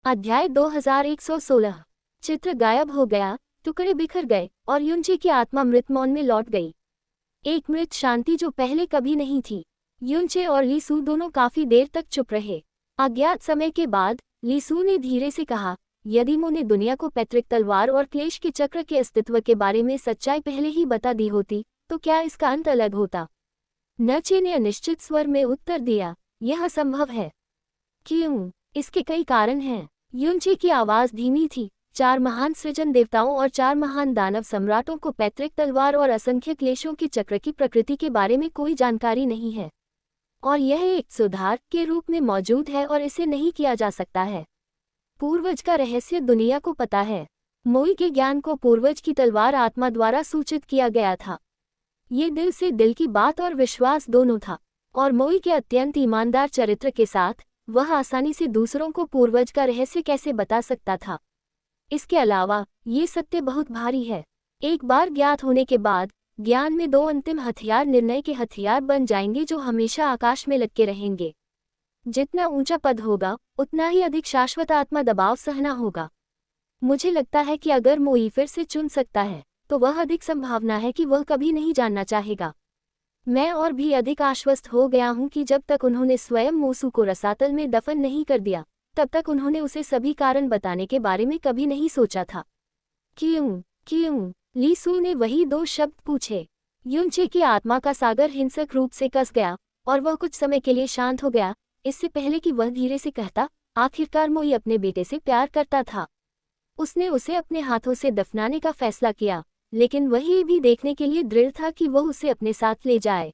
अध्याय 2116। चित्र गायब हो गया, टुकड़े बिखर गए और युनचे की आत्मा मृत मौन में लौट गई। एक मृत शांति जो पहले कभी नहीं थी। युनचे और लीसू दोनों काफी देर तक चुप रहे। अज्ञात समय के बाद लीसू ने धीरे से कहा, यदि मुझे दुनिया को पैतृक तलवार और क्लेश के चक्र के अस्तित्व के बारे में सच्चाई पहले ही बता दी होती तो क्या इसका अंत अलग होता? नचे ने अनिश्चित स्वर में उत्तर दिया, यह असंभव है। क्यों? इसके कई कारण हैं। युनचे की आवाज धीमी थी। 4 महान सृजन देवताओं और 4 महान दानव सम्राटों को पैतृक तलवार और असंख्य क्लेशों के चक्र की प्रकृति के बारे में कोई जानकारी नहीं है, और यह एक सुधार के रूप में मौजूद है और इसे नहीं किया जा सकता है। पूर्वज का रहस्य दुनिया को पता है। मोई के ज्ञान को पूर्वज की तलवार आत्मा द्वारा सूचित किया गया था। ये दिल से दिल की बात और विश्वास दोनों था, और मोई के अत्यंत ईमानदार चरित्र के साथ वह आसानी से दूसरों को पूर्वज का रहस्य कैसे बता सकता था। इसके अलावा ये सत्य बहुत भारी है। एक बार ज्ञात होने के बाद ज्ञान में 2 अंतिम हथियार निर्णय के हथियार बन जाएंगे जो हमेशा आकाश में लटके रहेंगे। जितना ऊंचा पद होगा उतना ही अधिक शाश्वत आत्मा दबाव सहना होगा। मुझे लगता है कि अगर मोई फिर से चुन सकता है तो वह अधिक संभावना है कि वह कभी नहीं जानना चाहेगा। मैं और भी अधिक आश्वस्त हो गया हूं कि जब तक उन्होंने स्वयं मोसू को रसातल में दफन नहीं कर दिया तब तक उन्होंने उसे सभी कारण बताने के बारे में कभी नहीं सोचा था। क्यों? क्यों? लीसू ने वही 2 शब्द पूछे। युनचे की आत्मा का सागर हिंसक रूप से कस गया और वह कुछ समय के लिए शांत हो गया, इससे पहले कि वह धीरे से कहता, आखिरकार मोई अपने बेटे से प्यार करता था। उसने उसे अपने हाथों से दफनाने का फैसला किया, लेकिन वह ये भी देखने के लिए दृढ़ था कि वह उसे अपने साथ ले जाए।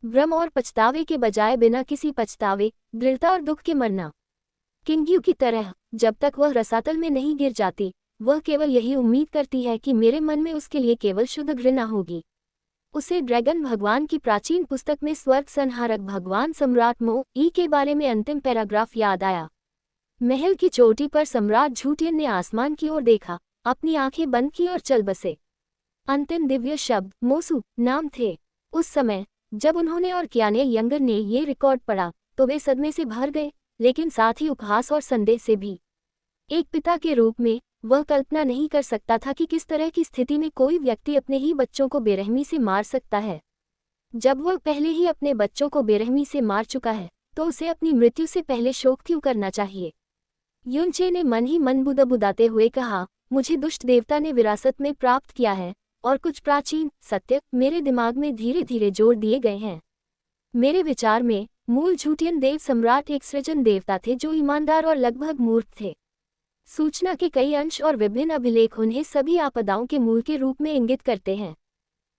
भ्रम और पछतावे के बजाय बिना किसी पछतावे, दृढ़ता और दुख के मरना। किंग्यू की तरह जब तक वह रसातल में नहीं गिर जाती, वह केवल यही उम्मीद करती है कि मेरे मन में उसके लिए केवल शुद्ध घृणा होगी। उसे ड्रैगन भगवान की प्राचीन पुस्तक में स्वर्ग संहारक भगवान सम्राट मो ई के बारे में अंतिम पैराग्राफ याद आया। महल की चोटी पर सम्राट झूटियन ने आसमान की ओर देखा, अपनी आंखें बंद की और चल बसे। अंतिम दिव्य शब्द मोसू नाम थे। उस समय जब उन्होंने और कियाने यंगर ने ये रिकॉर्ड पढ़ा तो वे सदमे से भर गए, लेकिन साथ ही उपहास और संदेह से भी। एक पिता के रूप में वह कल्पना नहीं कर सकता था कि किस तरह की स्थिति में कोई व्यक्ति अपने ही बच्चों को बेरहमी से मार सकता है। जब वह पहले ही अपने बच्चों को बेरहमी से मार चुका है तो उसे अपनी मृत्यु से पहले शोक क्यों करना चाहिए? युनचे ने मन ही मन बुदाते हुए कहा, मुझे दुष्ट देवता ने विरासत में प्राप्त किया है और कुछ प्राचीन सत्य मेरे दिमाग में धीरे धीरे जोड़ दिए गए हैं। मेरे विचार में मूल झूटियन देव सम्राट एक सृजन देवता थे जो ईमानदार और लगभग मूर्ख थे। सूचना के कई अंश और विभिन्न अभिलेख उन्हें सभी आपदाओं के मूल के रूप में इंगित करते हैं।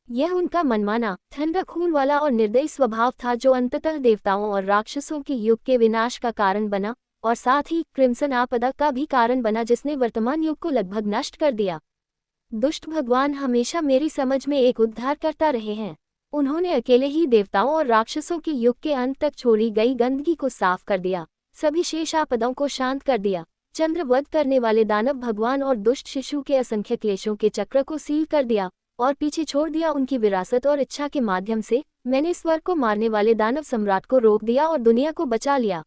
यह उनका मनमाना, ठंडा खून वाला और निर्दयी स्वभाव था जो अंततः देवताओं और राक्षसों के युग के विनाश का कारण बना, और साथ ही क्रिम्सन आपदा का भी कारण बना जिसने वर्तमान युग को लगभग नष्ट कर दिया। दुष्ट भगवान हमेशा मेरी समझ में एक उद्धारकर्ता रहे हैं। उन्होंने अकेले ही देवताओं और राक्षसों के युग के अंत तक छोड़ी गई गंदगी को साफ कर दिया, सभी शेष आपदाओं को शांत कर दिया, चंद्रवध करने वाले दानव भगवान और दुष्ट शिशु के असंख्य क्लेशों के चक्र को सील कर दिया और पीछे छोड़ दिया उनकी विरासत और इच्छा के माध्यम से। मैंने स्वर्ग को मारने वाले दानव सम्राट को रोक दिया और दुनिया को बचा लिया।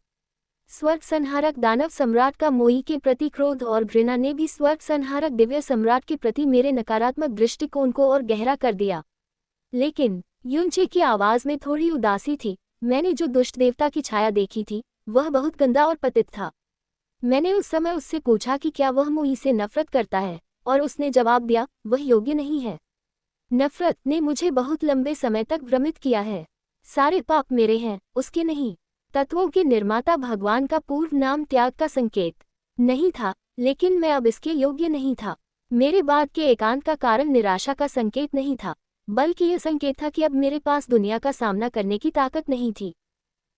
स्वर्ग संहारक दानव सम्राट का मोई के प्रति क्रोध और घृणा ने भी स्वर्ग संहारक दिव्य सम्राट के प्रति मेरे नकारात्मक दृष्टिकोण को और गहरा कर दिया। लेकिन युनचे की आवाज में थोड़ी उदासी थी। मैंने जो दुष्ट देवता की छाया देखी थी वह बहुत गंदा और पतित था। मैंने उस समय उससे पूछा कि क्या वह मोई से नफरत करता है, और उसने जवाब दिया, वह योग्य नहीं है। नफरत ने मुझे बहुत लंबे समय तक भ्रमित किया है। सारे पाप मेरे हैं, उसके नहीं। तत्वों के निर्माता भगवान का पूर्व नाम त्याग का संकेत नहीं था, लेकिन मैं अब इसके योग्य नहीं था। मेरे बाद के एकांत का कारण निराशा का संकेत नहीं था, बल्कि यह संकेत था कि अब मेरे पास दुनिया का सामना करने की ताकत नहीं थी।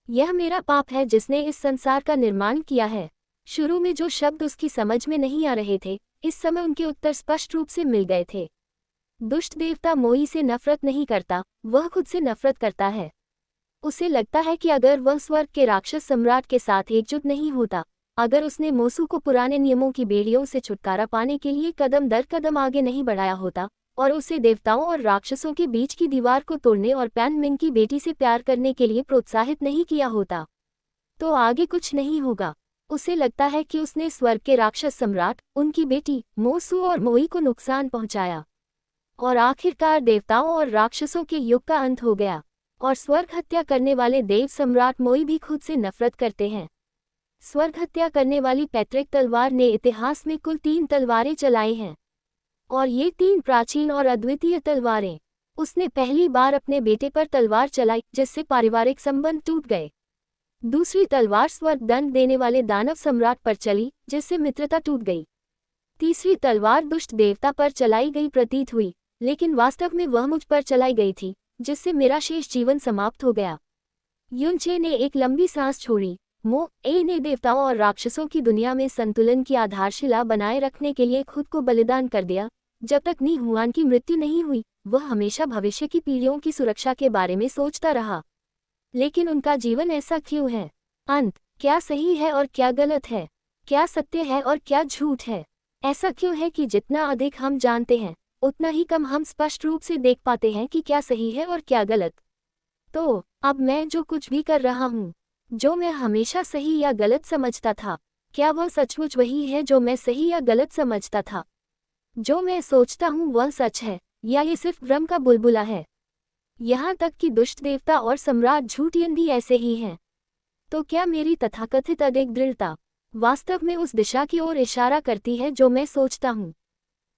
यह मेरा पाप है जिसने इस संसार का निर्माण किया है। शुरू में जो शब्द उसकी समझ में नहीं आ रहे थे, इस समय उनके उत्तर स्पष्ट रूप से मिल गए थे। दुष्ट देवता मोई से नफरत नहीं करता, वह खुद से नफरत करता है। उसे लगता है कि अगर वह स्वर्ग के राक्षस सम्राट के साथ एकजुट नहीं होता, अगर उसने मोसू को पुराने नियमों की बेड़ियों से छुटकारा पाने के लिए कदम दर कदम आगे नहीं बढ़ाया होता, और उसे देवताओं और राक्षसों के बीच की दीवार को तोड़ने और पैन मिंग की बेटी से प्यार करने के लिए प्रोत्साहित नहीं किया होता, तो आगे कुछ नहीं होगा। उसे लगता है कि उसने स्वर्ग के राक्षस सम्राट, उनकी बेटी मोसू और मोई को नुकसान पहुंचाया। और आखिरकार देवताओं और राक्षसों के युग का अंत हो गया, और स्वर्ग हत्या करने वाले देव सम्राट मोई भी खुद से नफरत करते हैं। स्वर्ग हत्या करने वाली पैतृक तलवार ने इतिहास में कुल 3 तलवारें चलाई हैं, और ये 3 प्राचीन और अद्वितीय तलवारें। उसने पहली बार अपने बेटे पर तलवार चलाई, जिससे पारिवारिक संबंध टूट गए। दूसरी तलवार स्वर्ग दंड देने वाले दानव सम्राट पर चली, जिससे मित्रता टूट गई। तीसरी तलवार दुष्ट देवता पर चलाई गई प्रतीत हुई, लेकिन वास्तव में वह मुझ पर चलाई गई थी, जिससे मेरा शेष जीवन समाप्त हो गया। युनचे ने एक लंबी सांस छोड़ी। मो ए ने देवताओं और राक्षसों की दुनिया में संतुलन की आधारशिला बनाए रखने के लिए खुद को बलिदान कर दिया। जब तक नी हुआन की मृत्यु नहीं हुई, वह हमेशा भविष्य की पीढ़ियों की सुरक्षा के बारे में सोचता रहा। लेकिन उनका जीवन ऐसा क्यों है? अंत क्या सही है और क्या गलत है? क्या सत्य है और क्या झूठ है? ऐसा क्यों है कि जितना अधिक हम जानते हैं, उतना ही कम हम स्पष्ट रूप से देख पाते हैं कि क्या सही है और क्या गलत? तो अब मैं जो कुछ भी कर रहा हूँ, जो मैं हमेशा सही या गलत समझता था, क्या वह सचमुच वही है जो मैं सही या गलत समझता था? जो मैं सोचता हूँ वह सच है, या ये सिर्फ भ्रम का बुलबुला है? यहाँ तक कि दुष्ट देवता और सम्राट झूठियन भी ऐसे ही हैं। तो क्या मेरी तथाकथित अधिक दृढ़ता वास्तव में उस दिशा की ओर इशारा करती है जो मैं सोचता हूँ?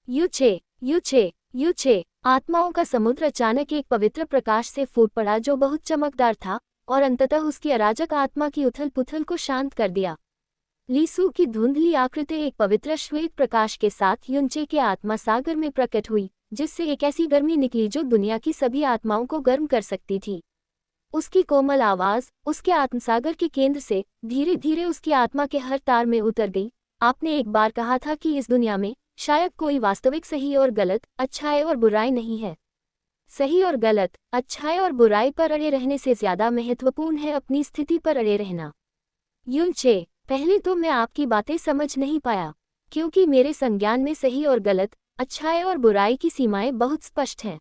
युचे युचे युचे आत्माओं का समुद्र अचानक एक पवित्र प्रकाश से फूट पड़ा, जो बहुत चमकदार था, और अंततः उसकी अराजक आत्मा की उथल पुथल को शांत कर दिया। लीसू की धुंधली आकृति एक पवित्र श्वेत प्रकाश के साथ युनचे के आत्मा सागर में प्रकट हुई, जिससे एक ऐसी गर्मी निकली जो दुनिया की सभी आत्माओं को गर्म कर सकती थी। उसकी कोमल आवाज उसके आत्मसागर के केंद्र से धीरे धीरे उसकी आत्मा के हर तार में उतर गई। आपने एक बार कहा था कि इस दुनिया में शायद कोई वास्तविक सही और गलत, अच्छाई और बुराई नहीं है। सही और गलत, अच्छाई और बुराई पर अड़े रहने से ज्यादा महत्वपूर्ण है अपनी स्थिति पर अड़े रहना। युनचे, पहले तो मैं आपकी बातें समझ नहीं पाया, क्योंकि मेरे संज्ञान में सही और गलत, अच्छाई और बुराई की सीमाएं बहुत स्पष्ट हैं।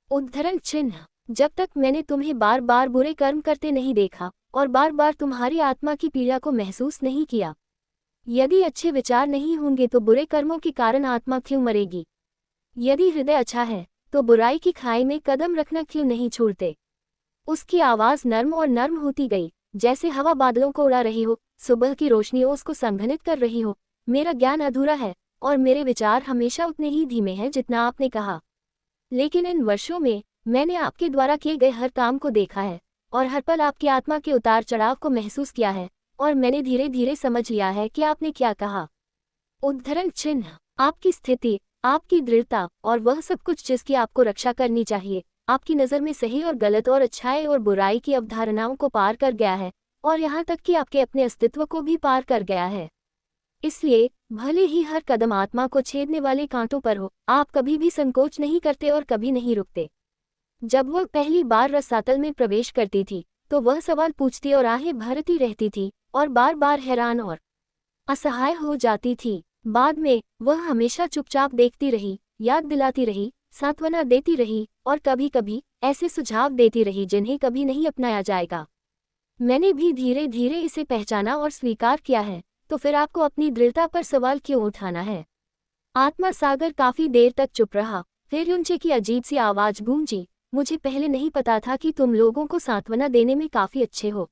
उद्धरण चिन्ह, जब तक मैंने तुम्हें बार बार बुरे कर्म करते नहीं देखा और बार बार तुम्हारी आत्मा की पीड़ा को महसूस नहीं किया। यदि अच्छे विचार नहीं होंगे तो बुरे कर्मों के कारण आत्मा क्यों मरेगी? यदि हृदय अच्छा है तो बुराई की खाई में कदम रखना क्यों नहीं छोड़ते? उसकी आवाज नर्म और नर्म होती गई, जैसे हवा बादलों को उड़ा रही हो, सुबह की रोशनी उसको संघनित कर रही हो। मेरा ज्ञान अधूरा है और मेरे विचार हमेशा उतने ही धीमे हैं जितना आपने कहा। लेकिन इन वर्षों में मैंने आपके द्वारा किए गए हर काम को देखा है और हर पल आपकी आत्मा के उतार चढ़ाव को महसूस किया है, और मैंने धीरे धीरे समझ लिया है कि आपने क्या कहा। उद्धरण चिन्ह, आपकी स्थिति, आपकी दृढ़ता और वह सब कुछ जिसकी आपको रक्षा करनी चाहिए, आपकी नज़र में सही और गलत और अच्छाई और बुराई की अवधारणाओं को पार कर गया है, और यहाँ तक कि आपके अपने अस्तित्व को भी पार कर गया है। इसलिए भले ही हर कदम आत्मा को छेदने वाले कांटों पर हो, आप कभी भी संकोच नहीं करते और कभी नहीं रुकते। जब वह पहली बार रसातल में प्रवेश करती थी तो वह सवाल पूछती और आहें भरती रहती थी और बार बार हैरान और असहाय हो जाती थी। बाद में वह हमेशा चुपचाप देखती रही, याद दिलाती रही, सांत्वना देती रही और कभी कभी ऐसे सुझाव देती रही जिन्हें कभी नहीं अपनाया जाएगा। मैंने भी धीरे धीरे इसे पहचाना और स्वीकार किया है, तो फिर आपको अपनी दृढ़ता पर सवाल क्यों उठाना है? आत्मा सागर काफी देर तक चुप रहा, फिर युनचे की अजीब सी आवाज गूंजी, मुझे पहले नहीं पता था कि तुम लोगों को सांत्वना देने में काफी अच्छे हो।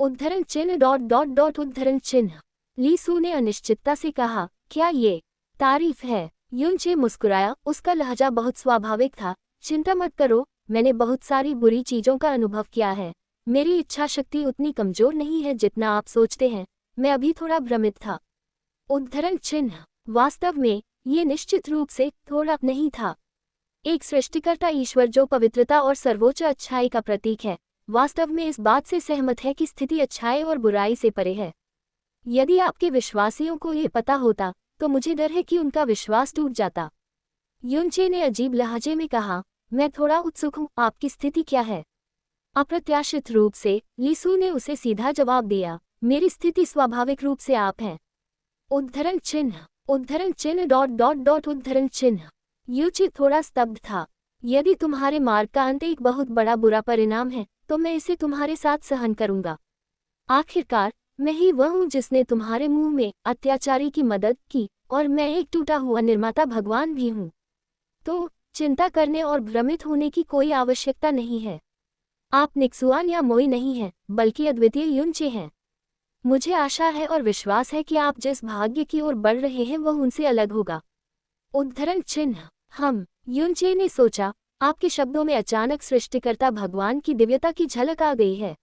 उद्धरण चिन्ह डॉट डॉट डॉट उद्धरण चिन्ह। लीसू ने अनिश्चितता से कहा, क्या ये तारीफ है? युनचे मुस्कुराया, उसका लहजा बहुत स्वाभाविक था। चिंता मत करो, मैंने बहुत सारी बुरी चीजों का अनुभव किया है। मेरी इच्छा शक्ति उतनी कमजोर नहीं है जितना आप सोचते हैं। मैं अभी थोड़ा भ्रमित था। उद्धरण चिन्ह, वास्तव में ये निश्चित रूप से थोड़ा नहीं था। एक सृष्टिकर्ता ईश्वर जो पवित्रता और सर्वोच्च अच्छाई का प्रतीक है, वास्तव में इस बात से सहमत है कि स्थिति अच्छाई और बुराई से परे है। यदि आपके विश्वासियों को ये पता होता तो मुझे डर है कि उनका विश्वास टूट जाता। युनचे ने अजीब लहजे में कहा, मैं थोड़ा उत्सुक हूँ, आपकी स्थिति क्या है? अप्रत्याशित रूप से लीसू ने उसे सीधा जवाब दिया, मेरी स्थिति स्वाभाविक रूप से आप हैं। उद्धरण चिन्ह डॉट डॉट डॉट उद्धरण चिन्ह। युनचे थोड़ा स्तब्ध था। यदि तुम्हारे मार्ग का अंत एक बहुत बड़ा बुरा परिणाम है तो मैं इसे तुम्हारे साथ सहन करूंगा। आखिरकार मैं ही वह हूँ जिसने तुम्हारे मुंह में अत्याचारी की मदद की, और मैं एक टूटा हुआ निर्माता भगवान भी हूँ। तो चिंता करने और भ्रमित होने की कोई आवश्यकता नहीं है। आप निक्सुआन या मोई नहीं हैं, बल्कि अद्वितीय युनचे हैं। मुझे आशा है और विश्वास है कि आप जिस भाग्य की ओर बढ़ रहे हैं वह उनसे अलग होगा। उद्धरण चिन्ह। हम युनचे ने सोचा, आपके शब्दों में अचानक सृष्टिकर्ता भगवान की दिव्यता की झलक आ गई है।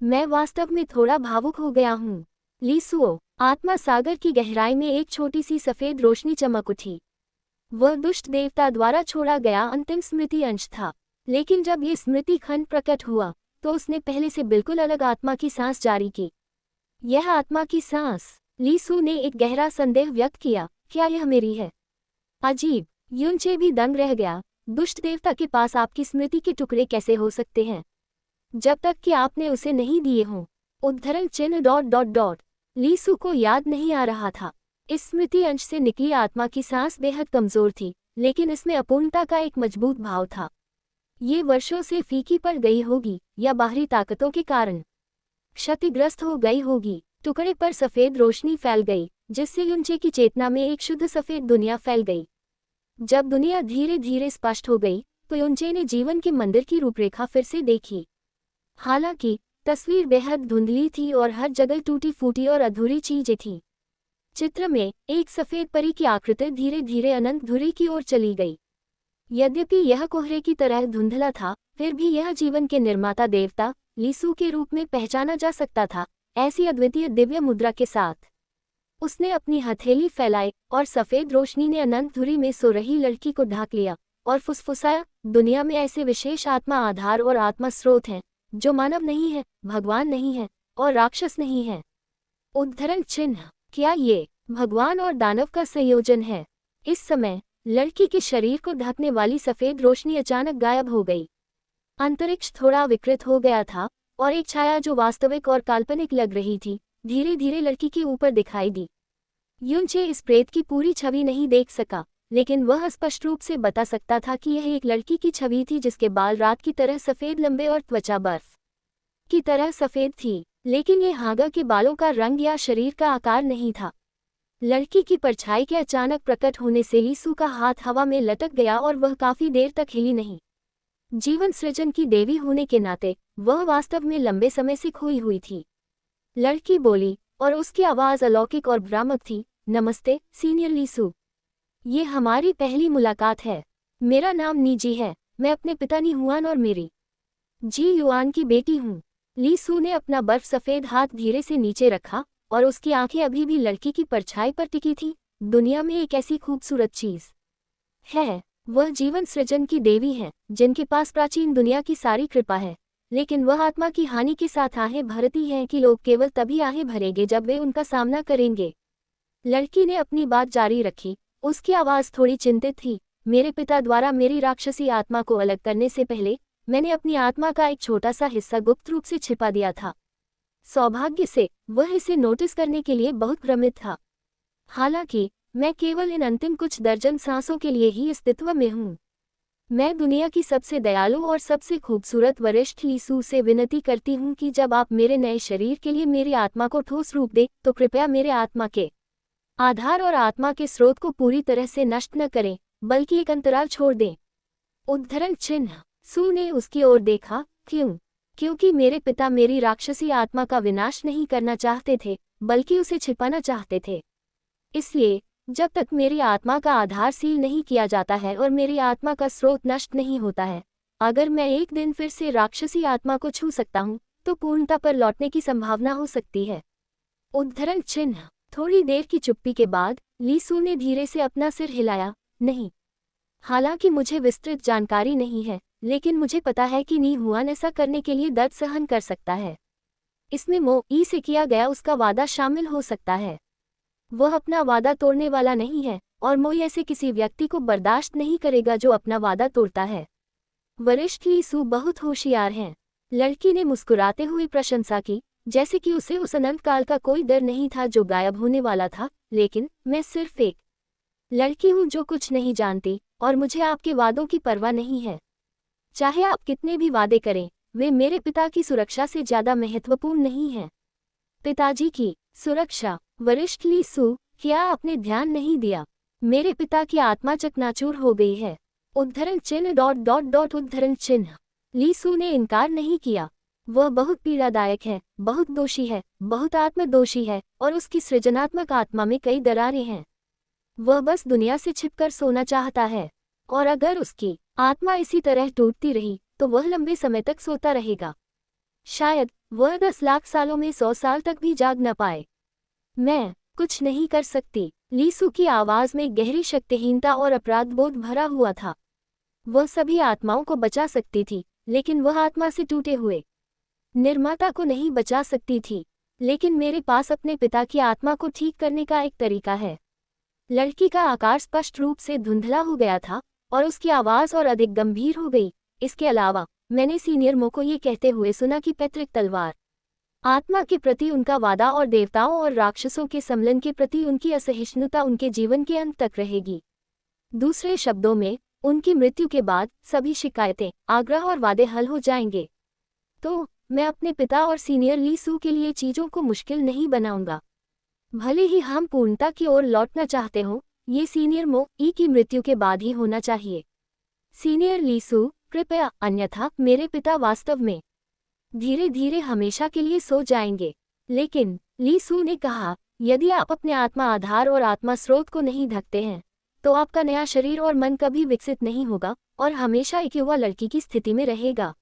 मैं वास्तव में थोड़ा भावुक हो गया हूँ। लीसुओ। आत्मा सागर की गहराई में एक छोटी सी सफेद रोशनी चमक उठी। वह दुष्ट देवता द्वारा छोड़ा गया अंतिम स्मृति अंश था, लेकिन जब ये स्मृति खंड प्रकट हुआ तो उसने पहले से बिल्कुल अलग आत्मा की सांस जारी की। यह आत्मा की सांस। लीसू ने एक गहरा संदेह व्यक्त किया, क्या यह मेरी है? अजीब। युनचे भी दंग रह गया। दुष्ट देवता के पास आपकी स्मृति के टुकड़े कैसे हो सकते हैं, जब तक कि आपने उसे नहीं दिए हों? उद्धरण चिन्ह। लीसू को याद नहीं आ रहा था। इस स्मृति अंश से निकली आत्मा की सांस बेहद कमजोर थी, लेकिन इसमें अपूर्णता का एक मजबूत भाव था। ये वर्षों से फीकी पड़ गई होगी या बाहरी ताकतों के कारण क्षतिग्रस्त हो गई होगी। टुकड़े पर सफेद रोशनी फैल गई, जिससे युनचे की चेतना में एक शुद्ध सफेद दुनिया फैल गई। जब दुनिया धीरे धीरे स्पष्ट हो गई तो युनचे ने जीवन के मंदिर की रूपरेखा फिर से देखी। हालांकि तस्वीर बेहद धुंधली थी और हर जगह टूटी फूटी और अधूरी चीजें थीं। चित्र में एक सफेद परी की आकृति धीरे धीरे अनंत धुरी की ओर चली गई। यद्यपि यह कोहरे की तरह धुंधला था, फिर भी यह जीवन के निर्माता देवता लीसू के रूप में पहचाना जा सकता था, ऐसी अद्वितीय दिव्य मुद्रा के साथ। उसने अपनी हथेली फैलाई और सफेद रोशनी ने अनंत धुरी में सो रही लड़की को ढाक लिया और फुसफुसाया, दुनिया में ऐसे विशेष आत्मा आधार और आत्मा स्रोत हैं जो मानव नहीं है, भगवान नहीं है और राक्षस नहीं है। उद्धरण चिन्ह। क्या ये भगवान और दानव का संयोजन है? इस समय लड़की के शरीर को ढकने वाली सफेद रोशनी अचानक गायब हो गई। अंतरिक्ष थोड़ा विकृत हो गया था और एक छाया जो वास्तविक और काल्पनिक लग रही थी धीरे धीरे लड़की के ऊपर दिखाई दी। युनचे इस प्रेत की पूरी छवि नहीं देख सका, लेकिन वह स्पष्ट रूप से बता सकता था कि यह एक लड़की की छवि थी जिसके बाल रात की तरह सफेद लंबे और त्वचा बर्फ की तरह सफेद थी। लेकिन ये हागा के बालों का रंग या शरीर का आकार नहीं था। लड़की की परछाई के अचानक प्रकट होने से लीसू का हाथ हवा में लटक गया और वह काफी देर तक हिली नहीं। जीवन सृजन की देवी होने के नाते वह वास्तव में लंबे समय से खोई हुई थी। लड़की बोली और उसकी आवाज अलौकिक और भ्रामक थी, नमस्ते सीनियर लीसू। ये हमारी पहली मुलाकात है। मेरा नाम नीजी है। मैं अपने पिता नी हुआन और मेरी जी युआन की बेटी हूँ। लीसू ने अपना बर्फ सफेद हाथ धीरे से नीचे रखा और उसकी आंखें अभी भी लड़की की परछाई पर टिकी थीं। दुनिया में एक ऐसी खूबसूरत चीज है, वह जीवन सृजन की देवी है जिनके पास प्राचीन दुनिया की सारी कृपा है, लेकिन वह आत्मा की हानि के साथ आहें भरती हैं कि लोग केवल तभी आहें भरेंगे जब वे उनका सामना करेंगे। लड़की ने अपनी बात जारी रखी। उसकी आवाज थोड़ी चिंतित थी। मेरे पिता द्वारा मेरी राक्षसी आत्मा को अलग करने से पहले मैंने अपनी आत्मा का एक छोटा सा हिस्सा गुप्त रूप से छिपा दिया था। सौभाग्य से वह इसे नोटिस करने के लिए बहुत भ्रमित था। हालांकि मैं केवल इन अंतिम कुछ दर्जन सांसों के लिए ही अस्तित्व में हूँ। मैं दुनिया की सबसे दयालु और सबसे खूबसूरत वरिष्ठ लीसू से विनती करती हूँ कि जब आप मेरे नए शरीर के लिए मेरी आत्मा को ठोस रूप दें तो कृपया मेरे आत्मा के आधार और आत्मा के स्रोत को पूरी तरह से नष्ट न करें, बल्कि एक अंतराल छोड़ दें। उद्धरण चिन्ह। सू ने उसकी ओर देखा। क्यों? क्योंकि मेरे पिता मेरी राक्षसी आत्मा का विनाश नहीं करना चाहते थे, बल्कि उसे छिपाना चाहते थे। इसलिए जब तक मेरी आत्मा का आधार सील नहीं किया जाता है और मेरी आत्मा का स्रोत नष्ट नहीं होता है, अगर मैं एक दिन फिर से राक्षसी आत्मा को छू सकता हूँ तो पूर्णता पर लौटने की संभावना हो सकती है। उद्धरण चिन्ह। थोड़ी देर की चुप्पी के बाद लीसू ने धीरे से अपना सिर हिलाया। नहीं, हालांकि मुझे विस्तृत जानकारी नहीं है, लेकिन मुझे पता है कि नी हुआन ऐसा करने के लिए दर्द सहन कर सकता है। इसमें मो ई से किया गया उसका वादा शामिल हो सकता है। वह अपना वादा तोड़ने वाला नहीं है और मोई ऐसे किसी व्यक्ति को बर्दाश्त नहीं करेगा जो अपना वादा तोड़ता है। वरिष्ठ लीसू बहुत होशियार हैं। लड़की ने मुस्कुराते हुए प्रशंसा की, जैसे कि उसे उस अनंत काल का कोई डर नहीं था जो गायब होने वाला था। लेकिन मैं सिर्फ एक लड़की हूँ जो कुछ नहीं जानती, और मुझे आपके वादों की परवाह नहीं है। चाहे आप कितने भी वादे करें, वे मेरे पिता की सुरक्षा से ज्यादा महत्वपूर्ण नहीं हैं। पिताजी की सुरक्षा। वरिष्ठ ली सू, क्या आपने ध्यान नहीं दिया? मेरे पिता की आत्मा चकनाचूर हो गई है। उद्धरण चिन्ह डॉट डॉट डॉट उद्धरण चिन्ह। ली सू ने इनकार नहीं किया। वह बहुत पीड़ादायक है, बहुत दोषी है, बहुत आत्मदोषी है, और उसकी सृजनात्मक आत्मा में कई दरारें हैं। वह बस दुनिया से छिपकर सोना चाहता है, और अगर उसकी आत्मा इसी तरह टूटती रही तो वह लंबे समय तक सोता रहेगा। शायद वह 10 लाख सालों में 100 साल तक भी जाग न पाए। मैं कुछ नहीं कर सकती। लीसू की आवाज में गहरी शक्तिहीनता और अपराधबोध भरा हुआ था। वह सभी आत्माओं को बचा सकती थी, लेकिन वह आत्मा से टूटे हुए निर्माता को नहीं बचा सकती थी। लेकिन मेरे पास अपने पिता की आत्मा को ठीक करने का एक तरीका है। लड़की का आकार स्पष्ट रूप से धुंधला हो गया था और उसकी आवाज और अधिक गंभीर हो गई। इसके अलावा मैंने सीनियर मो को ये कहते हुए सुना कि पैतृक तलवार आत्मा के प्रति उनका वादा और देवताओं और राक्षसों के सम्मिलन के प्रति उनकी असहिष्णुता उनके जीवन के अंत तक रहेगी। दूसरे शब्दों में, उनकी मृत्यु के बाद सभी शिकायतें, आग्रह और वादे हल हो जाएंगे। तो मैं अपने पिता और सीनियर ली सू के लिए चीजों को मुश्किल नहीं बनाऊंगा। भले ही हम पूर्णता की ओर लौटना चाहते हों, ये सीनियर मो ई की मृत्यु के बाद ही होना चाहिए। सीनियर ली सू, कृपया, अन्यथा मेरे पिता वास्तव में धीरे धीरे हमेशा के लिए सो जाएंगे। लेकिन ली सू ने कहा, यदि आप अपने आत्मा आधार और आत्मा स्रोत को नहीं ढकते हैं, तो आपका नया शरीर और मन कभी विकसित नहीं होगा और हमेशा एक युवा लड़की की स्थिति में रहेगा।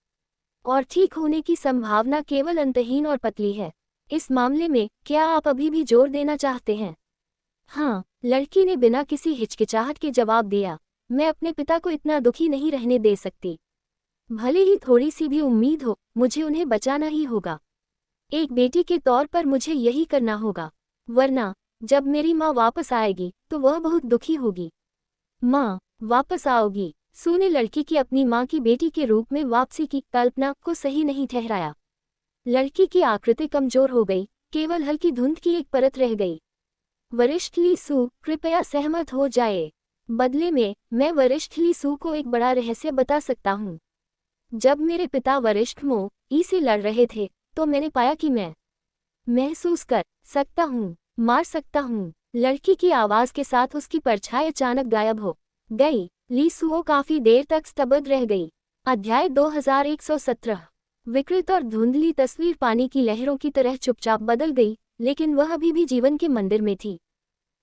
और ठीक होने की संभावना केवल अंतहीन और पतली है। इस मामले में क्या आप अभी भी जोर देना चाहते हैं? हाँ, लड़की ने बिना किसी हिचकिचाहट के जवाब दिया। मैं अपने पिता को इतना दुखी नहीं रहने दे सकती। भले ही थोड़ी सी भी उम्मीद हो, मुझे उन्हें बचाना ही होगा। एक बेटी के तौर पर मुझे यही करना होगा, वरना जब मेरी माँ वापस आएगी तो वह बहुत दुखी होगी। माँ वापस आओगी? सू ने लड़की की अपनी माँ की बेटी के रूप में वापसी की कल्पना को सही नहीं ठहराया। लड़की की आकृति कमजोर हो गई, केवल हल्की धुंध की एक परत रह गई। वरिष्ठ ली सू, कृपया सहमत हो जाए। बदले में मैं वरिष्ठ ली सू को एक बड़ा रहस्य बता सकता हूँ। जब मेरे पिता वरिष्ठ मो ई से लड़ रहे थे, तो मैंने पाया कि मैं महसूस कर सकता हूँ, मार सकता हूँ। लड़की की आवाज के साथ उसकी परछाई अचानक गायब हो गई। ली सुओ काफी देर तक स्तब्ध रह गई। अध्याय 2117। विकृत और धुंधली तस्वीर पानी की लहरों की तरह चुपचाप बदल गई, लेकिन वह अभी भी जीवन के मंदिर में थी।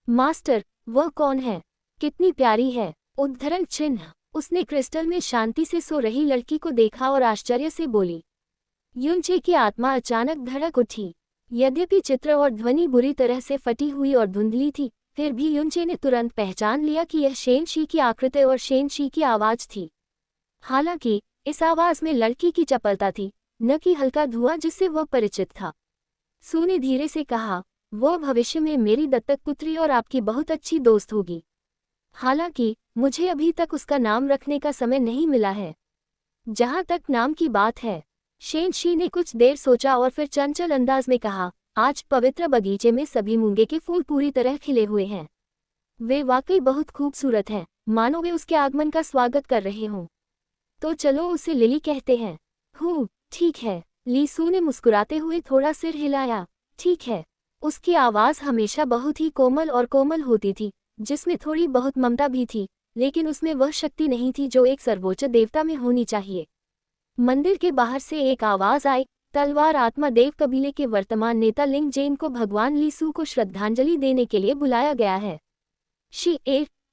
मास्टर, वह कौन है? कितनी प्यारी है। उद्धरण चिन्ह। उसने क्रिस्टल में शांति से सो रही लड़की को देखा और आश्चर्य से बोली। युनचे की आत्मा अचानक धड़क उठी। यद्यपि चित्र और ध्वनि बुरी तरह से फटी हुई और धुंधली थी, फिर भी युनचे ने तुरंत पहचान लिया कि यह शेनशी की आकृति और शेनशी की आवाज थी। हालांकि इस आवाज में लड़की की चपलता थी, न कि हल्का धुआं जिससे वह परिचित था। सू ने धीरे से कहा, वह भविष्य में मेरी दत्तक पुत्री और आपकी बहुत अच्छी दोस्त होगी। हालांकि मुझे अभी तक उसका नाम रखने का समय नहीं मिला है। जहां तक नाम की बात है। शेनशी ने कुछ देर सोचा और फिर चंचल अंदाज में कहा, आज पवित्र बगीचे में सभी मूंगे के फूल पूरी तरह खिले हुए हैं। वे वाकई बहुत खूबसूरत हैं, मानो वे उसके आगमन का स्वागत कर रहे हों। तो चलो उसे लिली कहते हैं। ठीक है। ली सू ने मुस्कुराते हुए थोड़ा सिर हिलाया। ठीक है। उसकी आवाज हमेशा बहुत ही कोमल और कोमल होती थी, जिसमें थोड़ी बहुत ममता भी थी, लेकिन उसमें वह शक्ति नहीं थी जो एक सर्वोच्च देवता में होनी चाहिए। मंदिर के बाहर से एक आवाज आई, तलवार आत्मा देव कबीले के वर्तमान नेता लिंग जेन को भगवान ली सू को श्रद्धांजलि देने के लिए बुलाया गया है।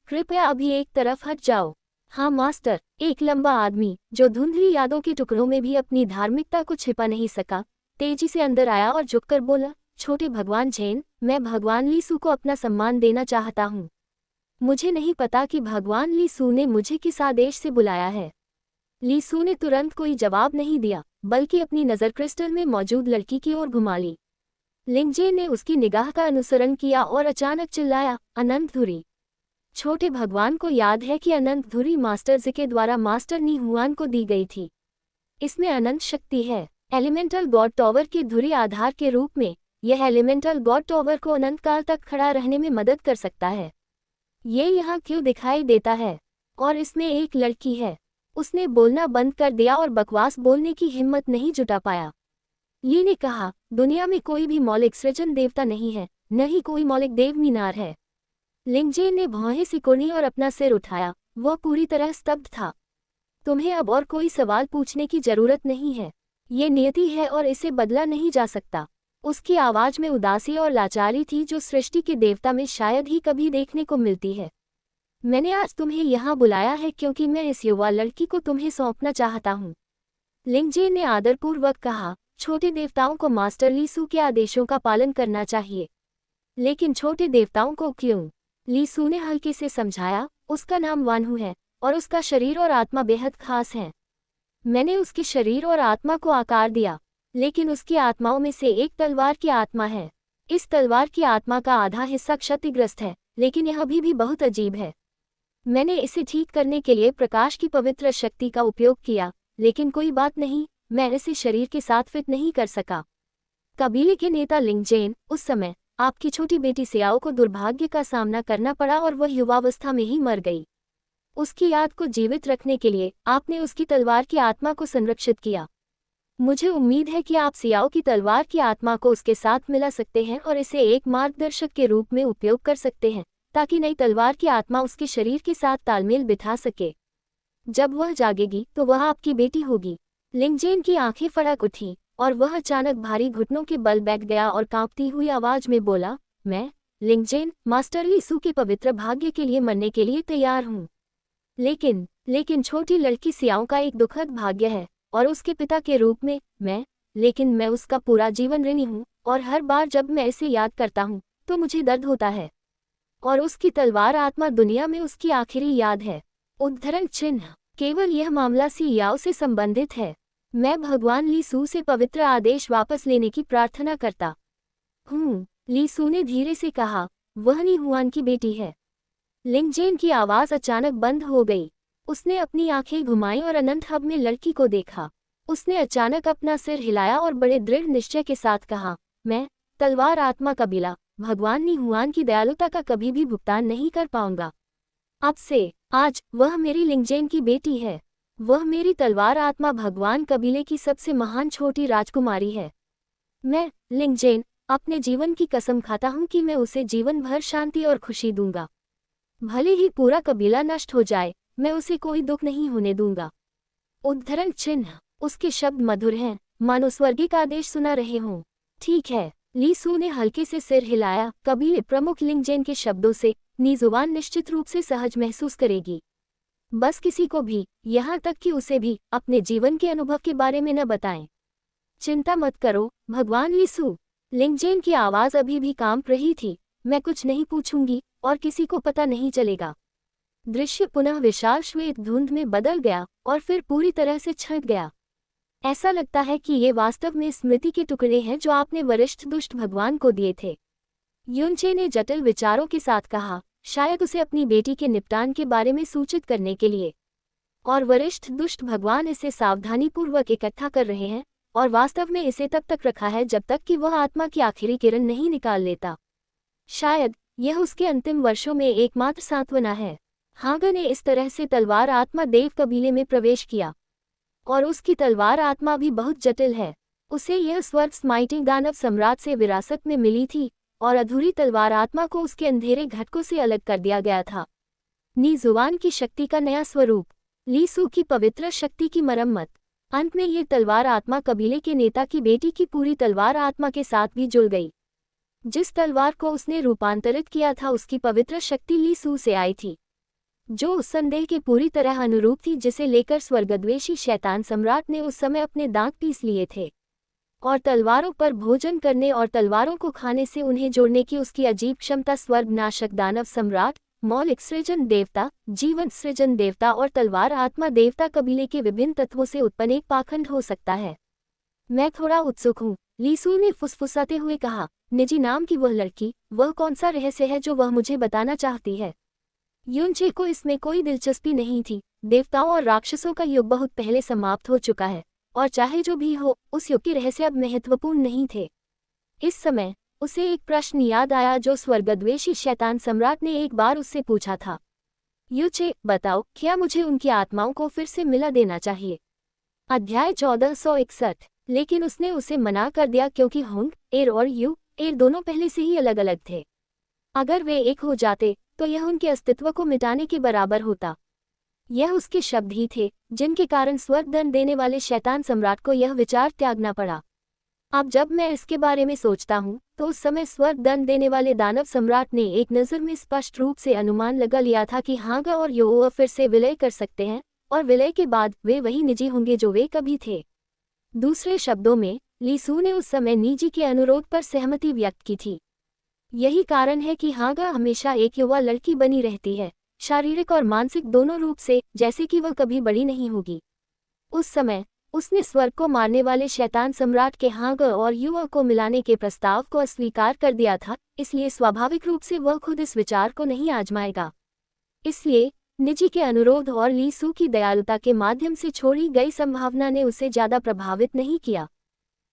कृपया अभी एक तरफ हट जाओ। हाँ मास्टर। एक लंबा आदमी, जो धुंधली यादों के टुकड़ों में भी अपनी धार्मिकता को छिपा नहीं सका, तेजी से अंदर आया और झुककर बोला, छोटे भगवान झेन, मैं भगवान ली सू को अपना सम्मान देना चाहता हूँ। मुझे नहीं पता कि भगवान ली सू ने मुझे किस आदेश से बुलाया है। ली सू ने तुरंत कोई जवाब नहीं दिया, बल्कि अपनी नज़र क्रिस्टल में मौजूद लड़की की ओर घुमा ली। लिंगजे ने उसकी निगाह का अनुसरण किया और अचानक चिल्लाया, अनंत धुरी। छोटे भगवान को याद है कि अनंत धुरी मास्टर जी के द्वारा मास्टर नी हुआन को दी गई थी। इसमें अनंत शक्ति है। एलिमेंटल गॉड टॉवर की धुरी आधार के रूप में यह एलिमेंटल गॉड टॉवर को अनंत काल तक खड़ा रहने में मदद कर सकता है। ये यहाँ क्यों दिखाई देता है? और इसमें एक लड़की है। उसने बोलना बंद कर दिया और बकवास बोलने की हिम्मत नहीं जुटा पाया। ली ने कहा, दुनिया में कोई भी मौलिक सृजन देवता नहीं है, न ही कोई मौलिक देव मीनार है। लिंगजेन ने भौहें सिकोड़ी और अपना सिर उठाया, वह पूरी तरह स्तब्ध था। तुम्हें अब और कोई सवाल पूछने की जरूरत नहीं है। ये नियति है और इसे बदला नहीं जा सकता। उसकी आवाज में उदासी और लाचारी थी जो सृष्टि के देवता में शायद ही कभी देखने को मिलती है। मैंने आज तुम्हें यहाँ बुलाया है क्योंकि मैं इस युवा लड़की को तुम्हें सौंपना चाहता हूँ। लिंगजेन ने आदरपूर्वक कहा, छोटे देवताओं को मास्टर लीसू के आदेशों का पालन करना चाहिए। लेकिन छोटे देवताओं को क्यों? लीसू ने हल्के से समझाया, उसका नाम वानहू है और उसका शरीर और आत्मा बेहद खास हैं। मैंने उसके शरीर और आत्मा को आकार दिया, लेकिन उसकी आत्माओं में से एक तलवार की आत्मा है। इस तलवार की आत्मा का आधा हिस्सा क्षतिग्रस्त है, लेकिन यह अभी भी बहुत अजीब है। मैंने इसे ठीक करने के लिए प्रकाश की पवित्र शक्ति का उपयोग किया, लेकिन कोई बात नहीं, मैं इसे शरीर के साथ फिट नहीं कर सका। कबीले के नेता लिंगजेन, उस समय आपकी छोटी बेटी सियाओ को दुर्भाग्य का सामना करना पड़ा और वह युवावस्था में ही मर गई। उसकी याद को जीवित रखने के लिए आपने उसकी तलवार की आत्मा को संरक्षित किया। मुझे उम्मीद है कि आप सियाओ की तलवार की आत्मा को उसके साथ मिला सकते हैं और इसे एक मार्गदर्शक के रूप में उपयोग कर सकते हैं, ताकि नई तलवार की आत्मा उसके शरीर के साथ तालमेल बिठा सके। जब वह जागेगी तो वह आपकी बेटी होगी। लिंगजेन की आंखें फड़क उठी और वह अचानक भारी घुटनों के बल बैठ गया और कांपती हुई आवाज में बोला, मैं लिंगजेन मास्टर लीसू के पवित्र भाग्य के लिए मरने के लिए तैयार हूँ। लेकिन छोटी लड़की सियाओं का एक दुखद भाग्य है और उसके पिता के रूप में लेकिन मैं उसका पूरा जीवन ऋणी हूँ और हर बार जब मैं इसे याद करता हूँ तो मुझे दर्द होता है। और उसकी तलवार आत्मा दुनिया में उसकी आखिरी याद है। उद्धरण चिन्ह, केवल यह मामला सियाओ से संबंधित है। मैं भगवान लीसू से पवित्र आदेश वापस लेने की प्रार्थना करता हूँ। लीसू ने धीरे से कहा, वह नी हुआन की बेटी है। लिंगजेन की आवाज अचानक बंद हो गई। उसने अपनी आंखें घुमाई और अनंत हब में लड़की को देखा। उसने अचानक अपना सिर हिलाया और बड़े दृढ़ निश्चय के साथ कहा, मैं तलवार आत्मा कबीला भगवान नी हुआन की दयालुता का कभी भी भुगतान नहीं कर पाऊंगा। अब से आज वह मेरी लिंगजेन की बेटी है। वह मेरी तलवार आत्मा भगवान कबीले की सबसे महान छोटी राजकुमारी है। मैं लिंगजेन अपने जीवन की कसम खाता हूँ कि मैं उसे जीवन भर शांति और खुशी दूंगा। भले ही पूरा कबीला नष्ट हो जाए, मैं उसे कोई दुख नहीं होने दूंगा। उद्धरण चिन्ह, उसके शब्द मधुर हैं, मानो स्वर्गिक आदेश सुना रहे हों। ठीक है, लीसू ने हल्के से सिर हिलाया। कबीले प्रमुख लिंगजेन के शब्दों से नीजुबान निश्चित रूप से सहज महसूस करेगी। बस किसी को भी, यहाँ तक कि उसे भी, अपने जीवन के अनुभव के बारे में न बताएं। चिंता मत करो भगवान लीसू। लिंगजेन की आवाज अभी भी कांप रही थी। मैं कुछ नहीं पूछूंगी और किसी को पता नहीं चलेगा। दृश्य पुनः विशाल श्वेत धुंध में बदल गया और फिर पूरी तरह से छंट गया। ऐसा लगता है कि ये वास्तव में स्मृति के टुकड़े हैं जो आपने वरिष्ठ दुष्ट भगवान को दिए थे। युनचे ने जटिल विचारों के साथ कहा, शायद उसे अपनी बेटी के निपटान के बारे में सूचित करने के लिए। और वरिष्ठ दुष्ट भगवान इसे सावधानीपूर्वक इकट्ठा कर रहे हैं और वास्तव में इसे तब तक रखा है जब तक कि वह आत्मा की आखिरी किरण नहीं निकाल लेता। शायद यह उसके अंतिम वर्षों में एकमात्र सांत्वना है। हागा ने इस तरह से तलवार आत्मा देव कबीले में प्रवेश किया और उसकी तलवार आत्मा भी बहुत जटिल है। उसे यह स्वर्ग स्माइटिंग दानव सम्राट से विरासत में मिली थी और अधूरी तलवार आत्मा को उसके अंधेरे घटकों से अलग कर दिया गया था। नी जुबान की शक्ति का नया स्वरूप, लीसू की पवित्र शक्ति की मरम्मत। अंत में ये तलवार आत्मा कबीले के नेता की बेटी की पूरी तलवार आत्मा के साथ भी जुड़ गई। जिस तलवार को उसने रूपांतरित किया था उसकी पवित्र शक्ति लीसू से आई थी, जो उस संदेह के पूरी तरह अनुरूप थी जिसे लेकर स्वर्गद्वेषी शैतान सम्राट ने उस समय अपने दांत पीस लिए थे। और तलवारों पर भोजन करने और तलवारों को खाने से उन्हें जोड़ने की उसकी अजीब क्षमता स्वर्गनाशक दानव सम्राट, मौलिक सृजन देवता, जीवन सृजन देवता और तलवार आत्मा देवता कबीले के विभिन्न तत्वों से उत्पन्न एक पाखंड हो सकता है। मैं थोड़ा उत्सुक हूँ, लीसू ने फुसफुसाते हुए कहा। निजी नाम की वह लड़की, वह कौन सा रहस्य है जो वह मुझे बताना चाहती है? युनचे को इसमें कोई दिलचस्पी नहीं थी। देवताओं और राक्षसों का युग बहुत पहले समाप्त हो चुका है और चाहे जो भी हो, उस युग के रहस्य अब महत्वपूर्ण नहीं थे। इस समय उसे एक प्रश्न याद आया जो स्वर्गद्वेषी शैतान सम्राट ने एक बार उससे पूछा था। युचे, बताओ, क्या मुझे उनकी आत्माओं को फिर से मिला देना चाहिए? अध्याय 1461। लेकिन उसने उसे मना कर दिया क्योंकि होंग एर और यू एर दोनों पहले से ही अलग अलग थे। अगर वे एक हो जाते तो यह उनके अस्तित्व को मिटाने के बराबर होता। यह उसके शब्द ही थे जिनके कारण स्वर्ग दंड देने वाले शैतान सम्राट को यह विचार त्यागना पड़ा। अब जब मैं इसके बारे में सोचता हूँ तो उस समय स्वर्ग दंड देने वाले दानव सम्राट ने एक नज़र में स्पष्ट रूप से अनुमान लगा लिया था कि हागा और योआ फिर से विलय कर सकते हैं, और विलय के बाद वे वही निजी होंगे जो वे कभी थे। दूसरे शब्दों में, ली सू ने उस समय निजी के अनुरोध पर सहमति व्यक्त की थी। यही कारण है कि हागा हमेशा एक युवा लड़की बनी रहती है, शारीरिक और मानसिक दोनों रूप से, जैसे कि वह कभी बड़ी नहीं होगी। उस समय उसने स्वर्ग को मारने वाले शैतान सम्राट के हागा और युवा को मिलाने के प्रस्ताव को अस्वीकार कर दिया था, इसलिए स्वाभाविक रूप से वह खुद इस विचार को नहीं आजमाएगा। इसलिए निजी के अनुरोध और ली सू की दयालुता के माध्यम से छोड़ी गई संभावना ने उसे ज्यादा प्रभावित नहीं किया।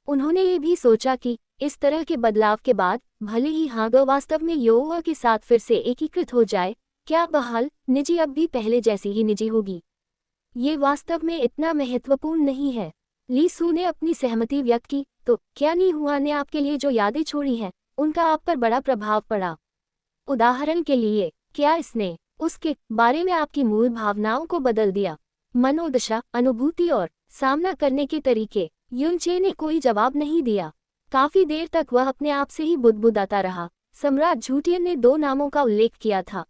उन्होंने ये भी सोचा कि इस तरह के बदलाव के बाद भले ही हागा वास्तव में योआ के साथ फिर से एकीकृत हो जाए, क्या बहाल निजी अब भी पहले जैसी ही निजी होगी? ये वास्तव में इतना महत्वपूर्ण नहीं है। ली सू ने अपनी सहमति व्यक्त की, तो क्या नी हुआ ने आपके लिए जो यादें छोड़ी हैं, उनका आप पर बड़ा प्रभाव पड़ा? उदाहरण के लिए, क्या इसने उसके बारे में आपकी मूल भावनाओं को बदल दिया? मनोदशा, अनुभूति और सामना करने के तरीके? युनचे ने कोई जवाब नहीं दिया। काफी देर तक वह अपने आप से ही बुदबुदाता रहा। सम्राट झूटियन ने 2 नामों का उल्लेख किया था,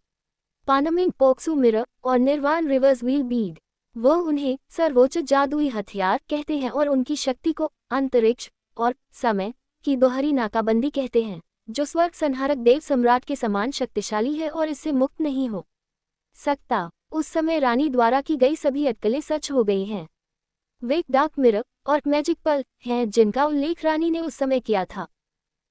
पानमिंग पोक्सू मिरर और निर्वाण रिवर्स व्हील बीड। वह उन्हें सर्वोच्च जादुई हथियार कहते हैं और उनकी शक्ति को अंतरिक्ष और समय की दोहरी नाकाबंदी कहते हैं, जो स्वर्ग संहारक देव सम्राट के समान शक्तिशाली है और इससे मुक्त नहीं हो सकता। उस समय रानी द्वारा की गई सभी अटकलें सच हो गई हैं। वे डार्क मिरर और मैजिक पल हैं जिनका उल्लेख रानी ने उस समय किया था।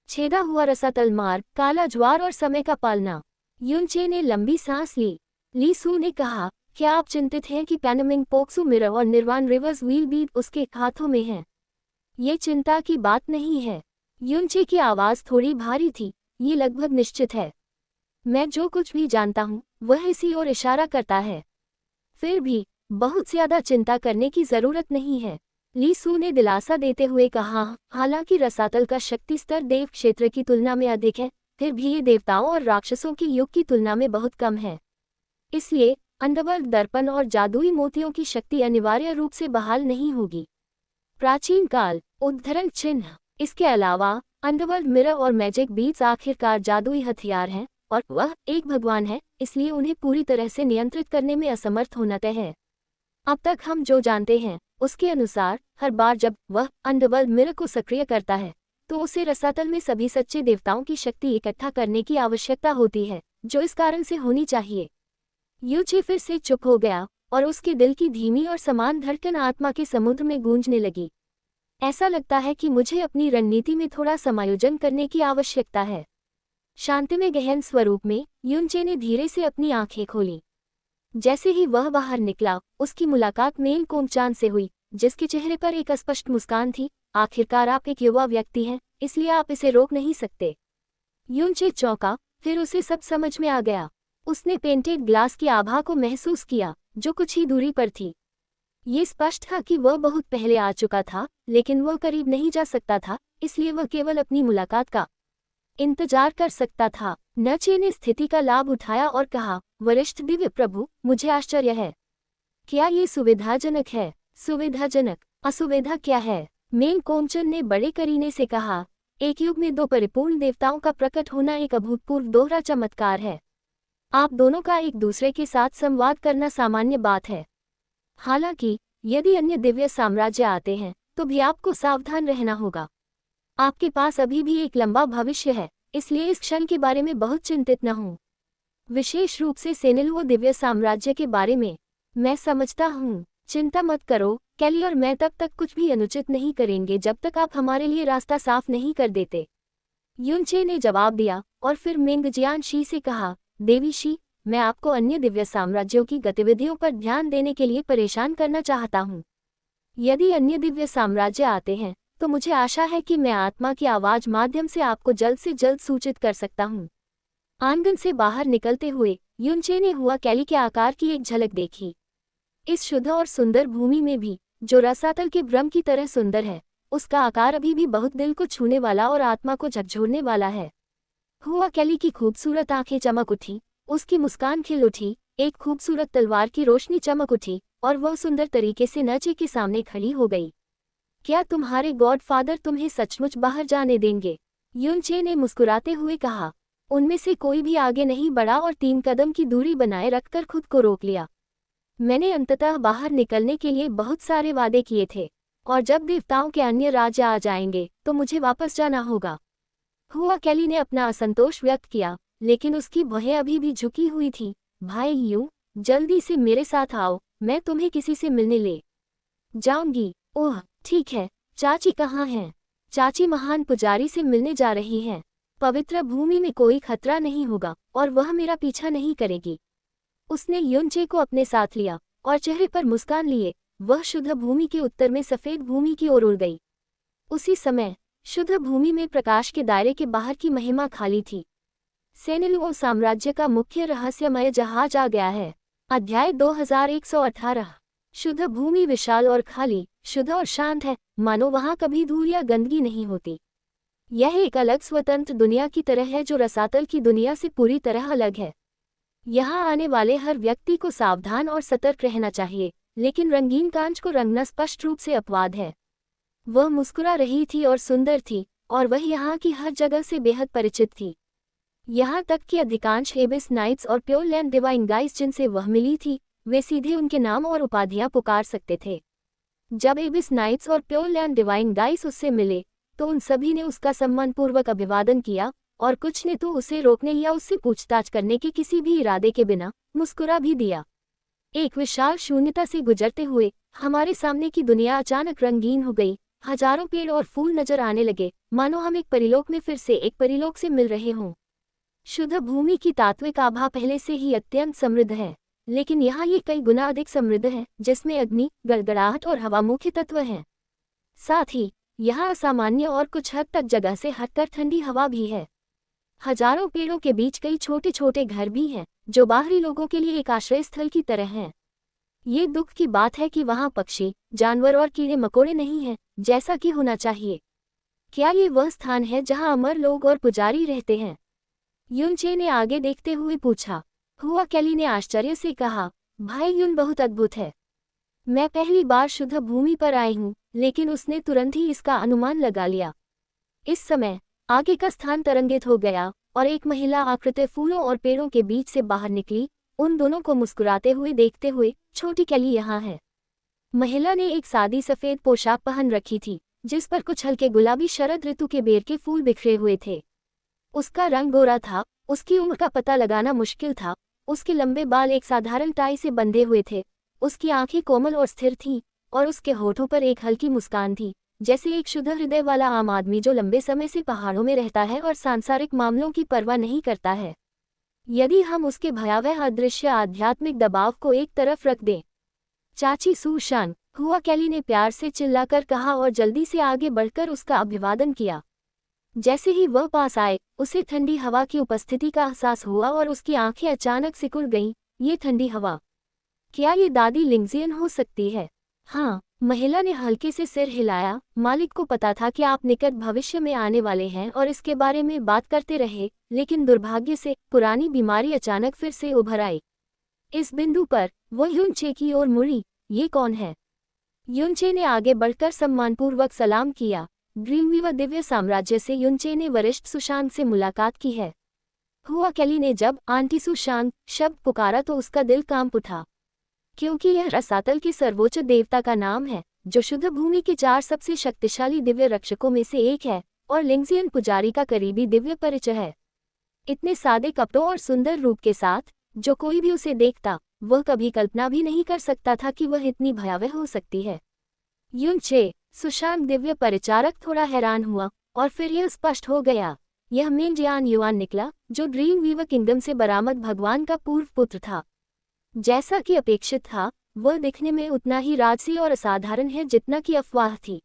छेदा हुआ रसातल मार्ग, काला ज्वार और समय का पालना। युनचे ने लंबी सांस ली। ली सू ने कहा, क्या आप चिंतित हैं कि पैनमिंग पोक्सू मिरर और निर्वाण रिवर्स व्हील बीड उसके हाथों में हैं? ये चिंता की बात नहीं है। युनचे की आवाज़ थोड़ी भारी थी। ये लगभग निश्चित है। मैं जो कुछ भी जानता हूँ वह इसी ओर इशारा करता है। फिर भी बहुत ज़्यादा चिंता करने की ज़रूरत नहीं है, ली सू ने दिलासा देते हुए कहा। हालांकि रसातल का शक्ति स्तर देव क्षेत्र की तुलना में अधिक है, फिर भी ये देवताओं और राक्षसों की युग की तुलना में बहुत कम है। इसलिए अंडरवर्ल्ड दर्पण और जादुई मोतियों की शक्ति अनिवार्य रूप से बहाल नहीं होगी। प्राचीन काल उद्धरण चिन्ह। इसके अलावा अंडरवर्ल्ड मिरर और मैजिक बीड्स आखिरकार जादुई हथियार हैं, और वह एक भगवान है, इसलिए उन्हें पूरी तरह से नियंत्रित करने में असमर्थ होना तय है। अब तक हम जो जानते हैं उसके अनुसार हर बार जब वह अंडरवर्ल्ड मिरर को सक्रिय करता है तो उसे रसातल में सभी सच्चे देवताओं की शक्ति इकट्ठा करने की आवश्यकता होती है, जो इस कारण से होनी चाहिए। युचे फिर से चुप हो गया और उसके दिल की धीमी और समान धड़कन आत्मा के समुद्र में गूंजने लगी। ऐसा लगता है कि मुझे अपनी रणनीति में थोड़ा समायोजन करने की आवश्यकता है। शांतिमय गहन स्वरूप में युनचे ने धीरे से अपनी आंखें खोली। जैसे ही वह बाहर निकला, उसकी मुलाकात मेल कोंगचान से हुई, जिसके चेहरे पर एक अस्पष्ट मुस्कान थी। आखिरकार आप एक युवा व्यक्ति हैं, इसलिए आप इसे रोक नहीं सकते। युनचे चौंका, फिर उसे सब समझ में आ गया। उसने पेंटेड ग्लास की आभा को महसूस किया, जो कुछ ही दूरी पर थी। ये स्पष्ट था कि वह बहुत पहले आ चुका था, लेकिन वह करीब नहीं जा सकता था, इसलिए वह केवल अपनी मुलाकात का इंतजार कर सकता था। नचे ने स्थिति का लाभ उठाया और कहा, वरिष्ठ दिव्य प्रभु, मुझे आश्चर्य है। क्या ये सुविधाजनक है? सुविधाजनक? असुविधा क्या है? मेन कोंचन ने बड़े करीने से कहा, एक युग में 2 परिपूर्ण देवताओं का प्रकट होना एक अभूतपूर्व दोहरा चमत्कार है। आप दोनों का एक दूसरे के साथ संवाद करना सामान्य बात है। हालांकि यदि अन्य दिव्य साम्राज्य आते हैं तो भी आपको सावधान रहना होगा। आपके पास अभी भी एक लंबा भविष्य है, इसलिए इस क्षण के बारे में बहुत चिंतित न हों। विशेष रूप से सेनेलुओ दिव्य साम्राज्य के बारे में। मैं समझता हूँ, चिंता मत करो, कैली और मैं तब तक कुछ भी अनुचित नहीं करेंगे जब तक आप हमारे लिए रास्ता साफ नहीं कर देते। युनचे ने जवाब दिया और फिर मेंगजियान शी से कहा, देवी शी, मैं आपको अन्य दिव्य साम्राज्यों की गतिविधियों पर ध्यान देने के लिए परेशान करना चाहता हूँ। यदि अन्य दिव्य साम्राज्य आते हैं तो मुझे आशा है कि मैं आत्मा की आवाज माध्यम से आपको जल्द से जल्द सूचित कर सकता हूँ। आंगन से बाहर निकलते हुए युनचे ने हुआ कैली के आकार की एक झलक देखी। इस शुद्ध और सुंदर भूमि में भी, जो रसातल के ब्रह्म की तरह सुंदर है, उसका आकार अभी भी बहुत दिल को छूने वाला और आत्मा को झकझोरने वाला है। हुआ कैली की खूबसूरत आंखें चमक उठी, उसकी मुस्कान खिल उठी, एक खूबसूरत तलवार की रोशनी चमक उठी और वह सुंदर तरीके से नचे के सामने खड़ी हो गई। क्या तुम्हारे गॉडफादर तुम्हें सचमुच बाहर जाने देंगे? युनचे ने मुस्कुराते हुए कहा। उनमें से कोई भी आगे नहीं बढ़ा और 3 कदम की दूरी बनाए रखकर खुद को रोक लिया। मैंने अंततः बाहर निकलने के लिए बहुत सारे वादे किए थे, और जब देवताओं के अन्य राज्य आ जाएंगे तो मुझे वापस जाना होगा। हुआ कैली ने अपना असंतोष व्यक्त किया, लेकिन उसकी भौहें अभी भी झुकी हुई थी। भाई यू, जल्दी से मेरे साथ आओ, मैं तुम्हें किसी से मिलने ले जाऊंगी। ओह ठीक है, चाची कहाँ हैं? चाची महान पुजारी से मिलने जा रही हैं। पवित्र भूमि में कोई खतरा नहीं होगा और वह मेरा पीछा नहीं करेगी। उसने युनचे को अपने साथ लिया और चेहरे पर मुस्कान लिए वह शुद्ध भूमि के उत्तर में सफेद भूमि की ओर उड़ गई। उसी समय शुद्ध भूमि में प्रकाश के दायरे के बाहर की महिमा खाली थी। सेनेलुओ साम्राज्य का मुख्य रहस्यमय जहाज आ गया है। अध्याय 2118। शुद्ध भूमि विशाल और खाली, शुद्ध और शांत है, मानो वहां कभी धूल या गंदगी नहीं होती। यह एक अलग स्वतंत्र दुनिया की तरह है जो रसातल की दुनिया से पूरी तरह अलग है। यहाँ आने वाले हर व्यक्ति को सावधान और सतर्क रहना चाहिए, लेकिन रंगीन कांच को रंगना स्पष्ट रूप से अपवाद है। वह मुस्कुरा रही थी और सुंदर थी, और वह यहाँ की हर जगह से बेहद परिचित थी। यहाँ तक कि अधिकांश एबिस नाइट्स और प्योरलैंड डिवाइन गाइस जिनसे वह मिली थी, वे सीधे उनके नाम और उपाधियां पुकार सकते थे। जब एबिस नाइट्स और प्योरलैंड डिवाइन गाइस उससे मिले, तो उन सभी ने उसका सम्मानपूर्वक अभिवादन किया, और कुछ ने तो उसे रोकने या उससे पूछताछ करने के किसी भी इरादे के बिना मुस्कुरा भी दिया। एक विशाल शून्यता से गुजरते हुए हमारे सामने की दुनिया अचानक रंगीन हो गई। हजारों पेड़ और फूल नजर आने लगे, मानो हम एक परिलोक में फिर से एक परिलोक से मिल रहे हों। शुद्ध भूमि की तात्विक आभा पहले से ही अत्यंत समृद्ध है, लेकिन यहाँ ये कई गुना अधिक समृद्ध है, जिसमें अग्नि, गड़गड़ाहट और हवा मुख्य तत्व हैं। साथ ही यहाँ असामान्य और कुछ हद तक जगह से हटकर ठंडी हवा भी है। हजारों पेड़ों के बीच कई छोटे छोटे घर भी हैं, जो बाहरी लोगों के लिए एक आश्रय स्थल की तरह हैं। ये दुख की बात है कि वहाँ पक्षी, जानवर और कीड़े मकोड़े नहीं हैं, जैसा कि होना चाहिए। क्या ये वह स्थान है जहाँ अमर लोग और पुजारी रहते हैं? युनचे ने आगे देखते हुए पूछा। हुआ कैली ने आश्चर्य से कहा, भाई युन बहुत अद्भुत है। मैं पहली बार शुद्ध भूमि पर आई हूँ, लेकिन उसने तुरंत ही इसका अनुमान लगा लिया। इस समय आगे का स्थान तरंगित हो गया और एक महिला आकृति फूलों और पेड़ों के बीच से बाहर निकली, उन दोनों को मुस्कुराते हुए देखते हुए। छोटी कैली यहाँ है। महिला ने एक सादी सफेद पोशाक पहन रखी थी, जिस पर कुछ हल्के गुलाबी शरद ऋतु के बेर के फूल बिखरे हुए थे। उसका रंग गोरा था, उसकी उम्र का पता लगाना मुश्किल था। उसके लंबे बाल एक साधारण टाई से बंधे हुए थे, उसकी आंखें कोमल और स्थिर थीं, और उसके होठों पर एक हल्की मुस्कान थी, जैसे एक शुद्ध हृदय वाला आम आदमी जो लंबे समय से पहाड़ों में रहता है और सांसारिक मामलों की परवाह नहीं करता है। यदि हम उसके भयावह अदृश्य आध्यात्मिक दबाव को एक तरफ रख दें। चाची सुशान, हुआ कैली ने प्यार से चिल्लाकर कहा और जल्दी से आगे बढ़कर उसका अभिवादन किया। जैसे ही वह पास आए, उसे ठंडी हवा की उपस्थिति का एहसास हुआ और उसकी आंखें अचानक सिकुड़ गईं। ये ठंडी हवा, क्या ये दादी लिंगजियन हो सकती है? हाँ, महिला ने हल्के से सिर हिलाया। मालिक को पता था कि आप निकट भविष्य में आने वाले हैं और इसके बारे में बात करते रहे, लेकिन दुर्भाग्य से पुरानी बीमारी अचानक फिर से उभर आई। इस बिंदु पर वो युनचे की ओर मुड़ी। ये कौन है? युनचे ने आगे बढ़कर सम्मानपूर्वक सलाम किया। ड्रीमवीवर दिव्य साम्राज्य से युनचे ने वरिष्ठ सुशांत से मुलाकात की है। हुआ कैली ने जब आंटी सुशांत शब्द पुकारा तो उसका दिल कांप उठा, क्योंकि यह रसातल के सर्वोच्च देवता का नाम है, जो शुद्ध भूमि के 4 सबसे शक्तिशाली दिव्य रक्षकों में से एक है और लिंगजियन पुजारी का करीबी दिव्य परिचय है। इतने सादे कपड़ों और सुंदर रूप के साथ, जो कोई भी उसे देखता, वह कभी कल्पना भी नहीं कर सकता था कि वह इतनी भयावह हो सकती है। युनचे, सुशांत दिव्य परिचारक थोड़ा हैरान हुआ, और फिर यह स्पष्ट हो गया। यह मिंगजियान युआन निकला, जो ड्रीम वीवर किंगडम से बरामद भगवान का पूर्व पुत्र था। जैसा कि अपेक्षित था, वह दिखने में उतना ही राजसी और असाधारण है जितना कि अफवाह थी।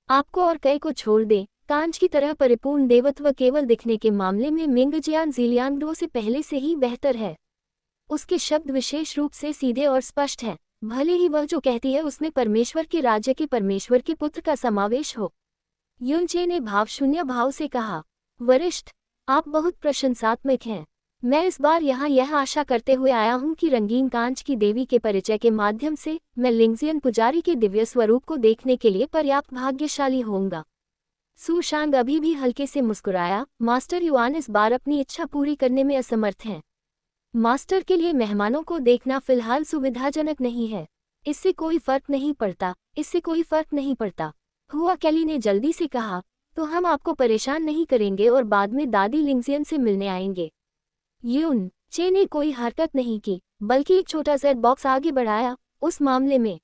आपको और कई को छोड़ दें, कांच की तरह परिपूर्ण देवत्व केवल दिखने के मामले में मिंगजियान ज़िलियांग्रो से पहले से ही बेहतर है। उसके शब्द विशेष रूप से सीधे और स्पष्ट हैं, भले ही वह जो कहती है उसमें परमेश्वर के राज्य के परमेश्वर के पुत्र का समावेश हो। युनचे ने भावशून्य भाव से कहा, वरिष्ठ, आप बहुत प्रशंसात्मक हैं। मैं इस बार यहाँ यह आशा करते हुए आया हूँ कि रंगीन कांच की देवी के परिचय के माध्यम से मैं लिंगजियन पुजारी के दिव्य स्वरूप को देखने के लिए पर्याप्त भाग्यशाली होऊंगा। सु शांग अभी भी हल्के से मुस्कुराया। मास्टर युआन इस बार अपनी इच्छा पूरी करने में असमर्थ हैं। मास्टर के लिए मेहमानों को देखना फिलहाल सुविधाजनक नहीं है। इससे कोई फर्क नहीं पड़ता। हुआ कैली ने जल्दी से कहा, तो हम आपको परेशान नहीं करेंगे और बाद में दादी लिंगजियन से मिलने आएंगे। यून चे ने कोई हरकत नहीं की, बल्कि एक छोटा सा बॉक्स आगे बढ़ाया। उस मामले में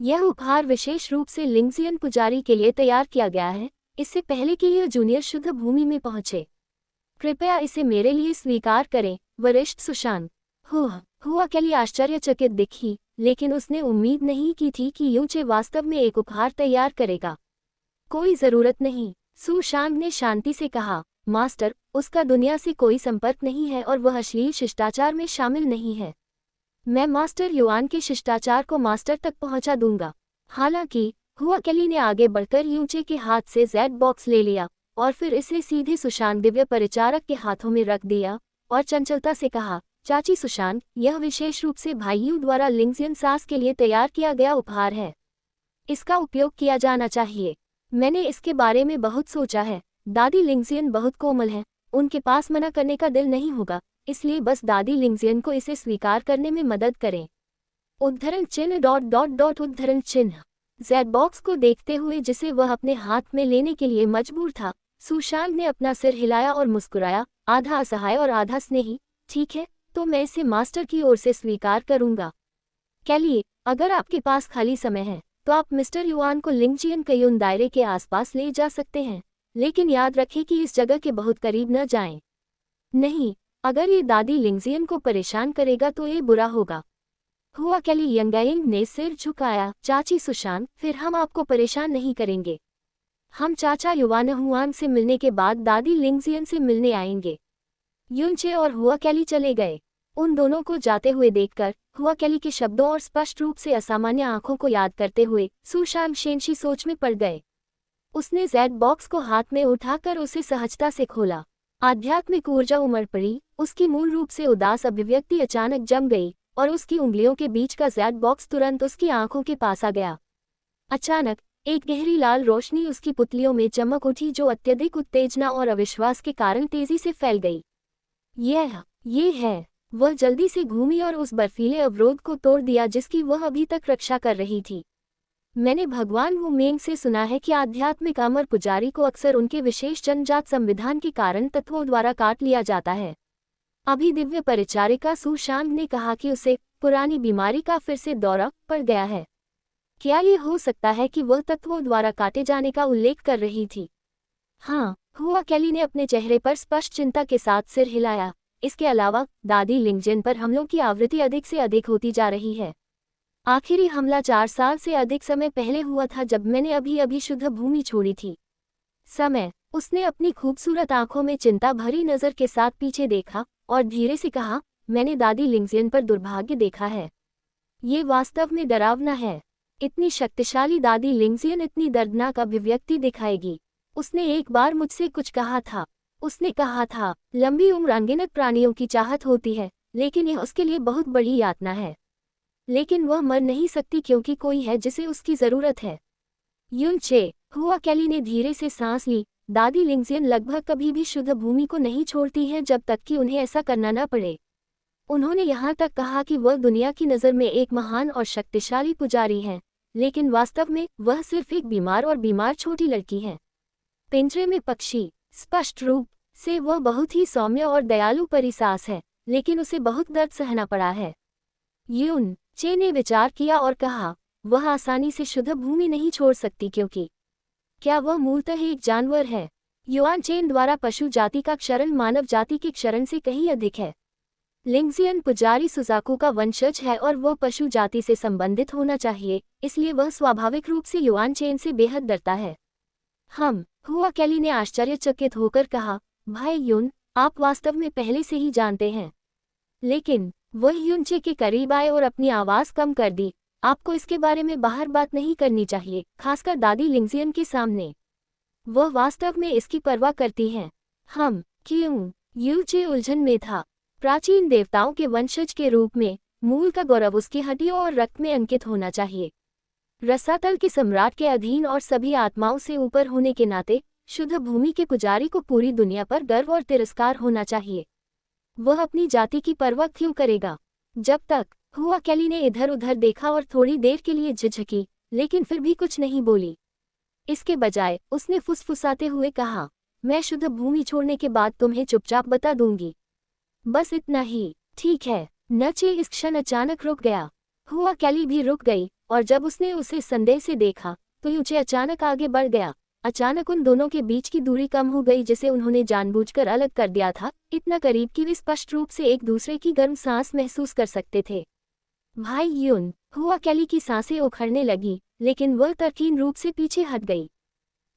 यह उपहार विशेष रूप से लिंगजियन पुजारी के लिए तैयार किया गया है, इससे पहले कि यह जूनियर शुद्ध भूमि में पहुंचे। कृपया इसे मेरे लिए स्वीकार करें, वरिष्ठ सुशांग। हुआ कैली आश्चर्यचकित दिखी, लेकिन उसने उम्मीद नहीं की थी कि युनचे वास्तव में एक उपहार तैयार करेगा। कोई जरूरत नहीं, सुशांग ने शांति से कहा। मास्टर, उसका दुनिया से कोई संपर्क नहीं है और वह अश्लील शिष्टाचार में शामिल नहीं है। मैं मास्टर युआन के शिष्टाचार को मास्टर तक पहुंचा दूंगा। हालांकि हुआ कैली ने आगे बढ़कर युनचे के हाथ से जेड बॉक्स ले लिया और फिर इसे सीधे सुशांग दिव्य परिचारक के हाथों में रख दिया और चंचलता से कहा, चाची सुशांग, यह विशेष रूप से भाई यू द्वारा लिंगजियन सास के लिए तैयार किया गया उपहार है। इसका उपयोग किया जाना चाहिए। मैंने इसके बारे में बहुत सोचा है। दादी लिंगजियन बहुत कोमल है, उनके पास मना करने का दिल नहीं होगा, इसलिए बस दादी लिंगजियन को इसे स्वीकार करने में मदद करें। उद्धरण चिन्ह। जेड बॉक्स को देखते हुए जिसे वह अपने हाथ में लेने के लिए मजबूर था, सुशांत ने अपना सिर हिलाया और मुस्कुराया, आधा असहाय और आधा स्नेही। ठीक है, तो मैं इसे मास्टर की ओर से स्वीकार करूंगा। कैली, अगर आपके पास खाली समय है तो आप मिस्टर युआन को लिंगजियन कयुन दायरे के आसपास ले जा सकते हैं, लेकिन याद रखें कि इस जगह के बहुत करीब न जाएं। नहीं, अगर ये दादी लिंगजियन को परेशान करेगा तो ये बुरा होगा। हुआ कैली यंगाइंग ने सिर झुकाया। चाची सुशांग, फिर हम आपको परेशान नहीं करेंगे। हम चाचा युआन हुआन से मिलने के बाद दादी लिंगजियन से मिलने आएंगे। युनचे और हुआ कैली चले गए। उन दोनों को जाते हुए देखकर हुआ कैली के शब्दों और स्पष्ट रूप से असामान्य आंखों को याद करते हुए सुशांग शेंशी सोच में पड़ गए। उसने जेड बॉक्स को हाथ में उठाकर उसे सहजता से खोला। आध्यात्मिक ऊर्जा उमड़ पड़ी। उसकी मूल रूप से उदास अभिव्यक्ति अचानक जम गई और उसकी उंगलियों के बीच का जेड बॉक्स तुरंत उसकी आंखों के पास आ गया। अचानक एक गहरी लाल रोशनी उसकी पुतलियों में चमक उठी, जो अत्यधिक उत्तेजना और अविश्वास के कारण तेजी से फैल गई। ये है। वह जल्दी से घूमी और उस बर्फीले अवरोध को तोड़ दिया जिसकी वह अभी तक रक्षा कर रही थी। मैंने भगवान वु मेंग से सुना है कि आध्यात्मिक अमर पुजारी को अक्सर उनके विशेष जन्मजात संविधान के कारण तत्वों द्वारा काट लिया जाता है। अभी दिव्य परिचारिका सुशांग ने कहा कि उसे पुरानी बीमारी का फिर से दौरा पड़ गया है। क्या ये हो सकता है कि वह तत्वों द्वारा काटे जाने का उल्लेख कर रही थी? हाँ, हुआ कैली ने अपने चेहरे पर स्पष्ट चिंता के साथ सिर हिलाया। इसके अलावा दादी लिंगजियन पर हमलों की आवृत्ति अधिक से अधिक होती जा रही है। आखिरी हमला 4 साल से अधिक समय पहले हुआ था, जब मैंने अभी शुद्ध भूमि छोड़ी थी। उसने अपनी खूबसूरत आंखों में चिंता भरी नजर के साथ पीछे देखा और धीरे से कहा, मैंने दादी लिंगजियन पर दुर्भाग्य देखा है। ये वास्तव में डरावना है। इतनी शक्तिशाली दादी लिंगजियन इतनी दर्दनाक अभिव्यक्ति दिखाएगी। उसने एक बार मुझसे कुछ कहा था। उसने कहा था, लंबी उम्र अनगिनत प्राणियों की चाहत होती है, लेकिन यह उसके लिए बहुत बड़ी यातना है। लेकिन वह मर नहीं सकती क्योंकि कोई है जिसे उसकी जरूरत है। युनचे, हुआ कैली ने धीरे से सांस ली। दादी लिंगजियन लगभग कभी भी शुद्ध भूमि को नहीं छोड़ती हैं जब तक कि उन्हें ऐसा करना न पड़े। उन्होंने यहाँ तक कहा कि वह दुनिया की नज़र में एक महान और शक्तिशाली पुजारी हैं, लेकिन वास्तव में वह सिर्फ एक बीमार छोटी लड़की है। पिंजरे में पक्षी। स्पष्ट रूप से वह बहुत ही सौम्य और दयालु परिसास है, लेकिन उसे बहुत दर्द सहना पड़ा है। यून चे ने विचार किया और कहा, वह आसानी से शुद्ध भूमि नहीं छोड़ सकती क्योंकि क्या वह मूलतः एक जानवर है? युआन चेन द्वारा पशु जाति का क्षरण मानव जाति के क्षरण से कहीं अधिक है। लिंगजियन पुजारी सुजाकू का वंशज है और वह पशु जाति से संबंधित होना चाहिए, इसलिए वह स्वाभाविक रूप से युआन चेन से बेहद डरता है। हुआ कैली ने आश्चर्यचकित होकर कहा, भाई युन, आप वास्तव में पहले से ही जानते हैं। लेकिन वह युनचे के करीब आए और अपनी आवाज़ कम कर दी। आपको इसके बारे में बाहर बात नहीं करनी चाहिए, खासकर दादी लिंगजियन के सामने। वह वास्तव में इसकी परवाह करती हैं। हम क्यों? युनचे उलझन में था। प्राचीन देवताओं के वंशज के रूप में मूल का गौरव उसकी हड्डियों और रक्त में अंकित होना चाहिए। रसातल के सम्राट के अधीन और सभी आत्माओं से ऊपर होने के नाते शुद्ध भूमि के पुजारी को पूरी दुनिया पर गर्व और तिरस्कार होना चाहिए। वह अपनी जाति की परवाह क्यों करेगा? जब तक हुआ कैली ने इधर उधर देखा और थोड़ी देर के लिए झिझकी, लेकिन फिर भी कुछ नहीं बोली। इसके बजाय उसने फुसफुसाते हुए कहा, मैं शुद्ध भूमि छोड़ने के बाद तुम्हें चुपचाप बता दूंगी। बस इतना ही। ठीक है। नचे इस क्षण अचानक रुक गया। हुआ कैली भी रुक गई, और जब उसने उसे संदेह से देखा तो युचे अचानक आगे बढ़ गया। अचानक उन दोनों के बीच की दूरी कम हो गई जिसे उन्होंने जानबूझकर अलग कर दिया था, इतना करीब कि वे स्पष्ट रूप से एक दूसरे की गर्म सांस महसूस कर सकते थे। भाई युन, हुआ कैली की सांसें उखड़ने लगी, लेकिन वह तरकीन रूप से पीछे हट गई।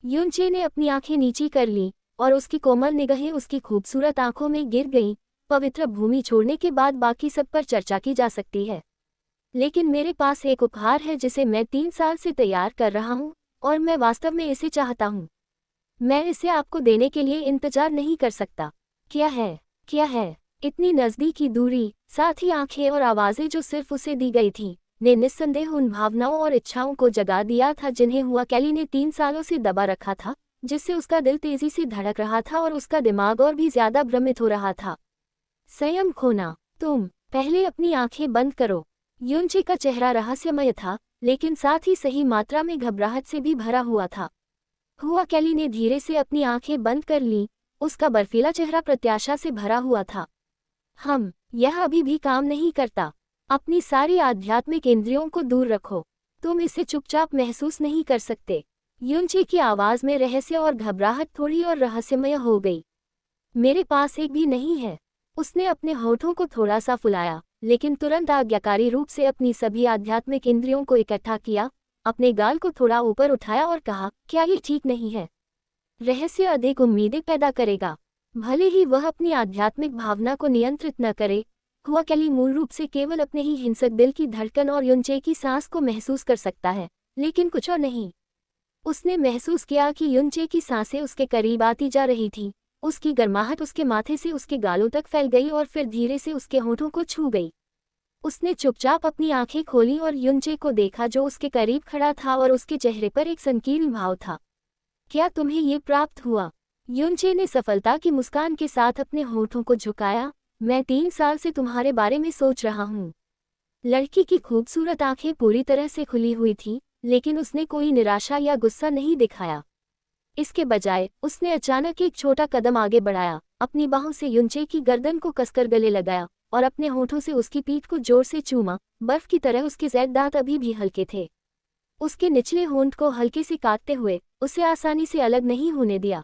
युनचे ने अपनी आंखें नीची कर लीं, और उसकी कोमल निगाहें उसकी खूबसूरत आंखों में गिर गईं। पवित्र भूमि छोड़ने के बाद बाकी सब पर चर्चा की जा सकती है, लेकिन मेरे पास एक उपहार है जिसे मैं 3 साल से तैयार कर रहा हूँ, और मैं वास्तव में इसे चाहता हूँ। मैं इसे आपको देने के लिए इंतजार नहीं कर सकता। क्या है? क्या है? इतनी नज़दीकी दूरी, साथ ही आंखें और आवाज़ें जो सिर्फ उसे दी गई थीं, ने निस्संदेह उन भावनाओं और इच्छाओं को जगा दिया था जिन्हें हुआ कैली ने 3 सालों से दबा रखा था, जिससे उसका दिल तेजी से धड़क रहा था और उसका दिमाग और भी ज्यादा भ्रमित हो रहा था। संयम खोना। तुम पहले अपनी आंखें बंद करो। युनचे का चेहरा रहस्यमय था, लेकिन साथ ही सही मात्रा में घबराहट से भी भरा हुआ था। हुआ कैली ने धीरे से अपनी आंखें बंद कर लीं, उसका बर्फीला चेहरा प्रत्याशा से भरा हुआ था। यह अभी भी काम नहीं करता। अपनी सारी आध्यात्मिक इंद्रियों को दूर रखो। तुम इसे चुपचाप महसूस नहीं कर सकते। युनचे की आवाज में रहस्य और घबराहट थोड़ी और रहस्यमय हो गई। मेरे पास एक भी नहीं है। उसने अपने होठों को थोड़ा सा फुलाया, लेकिन तुरंत आज्ञाकारी रूप से अपनी सभी आध्यात्मिक इंद्रियों को इकट्ठा किया, अपने गाल को थोड़ा ऊपर उठाया और कहा, क्या ये ठीक नहीं है? रहस्य अधिक उम्मीदें पैदा करेगा, भले ही वह अपनी आध्यात्मिक भावना को नियंत्रित न करे। हुआ कैली मूल रूप से केवल अपने ही हिंसक दिल की धड़कन और युनचे की सांस को महसूस कर सकता है, लेकिन कुछ और नहीं। उसने महसूस किया कि युनचे की सांसें उसके करीब आती जा रही थीं। उसकी गर्माहट उसके माथे से उसके गालों तक फैल गई और फिर धीरे से उसके होठों को छू गई। उसने चुपचाप अपनी आंखें खोलीं और युनचे को देखा जो उसके करीब खड़ा था और उसके चेहरे पर एक संकीर्ण भाव था। क्या तुम्हें ये प्राप्त हुआ? युनचे ने सफलता की मुस्कान के साथ अपने होठों को झुकाया। मैं 3 साल से तुम्हारे बारे में सोच रहा हूँ। लड़की की खूबसूरत आंखें पूरी तरह से खुली हुई थीं, लेकिन उसने कोई निराशा या गुस्सा नहीं दिखाया। इसके बजाय उसने अचानक एक छोटा कदम आगे बढ़ाया, अपनी बाहों से युनचे की गर्दन को कसकर गले लगाया और अपने होठों से उसकी पीठ को जोर से चूमा। बर्फ की तरह उसके ज़ैद दांत अभी भी हल्के थे। उसके निचले होंठ को हल्के से काटते हुए उसे आसानी से अलग नहीं होने दिया।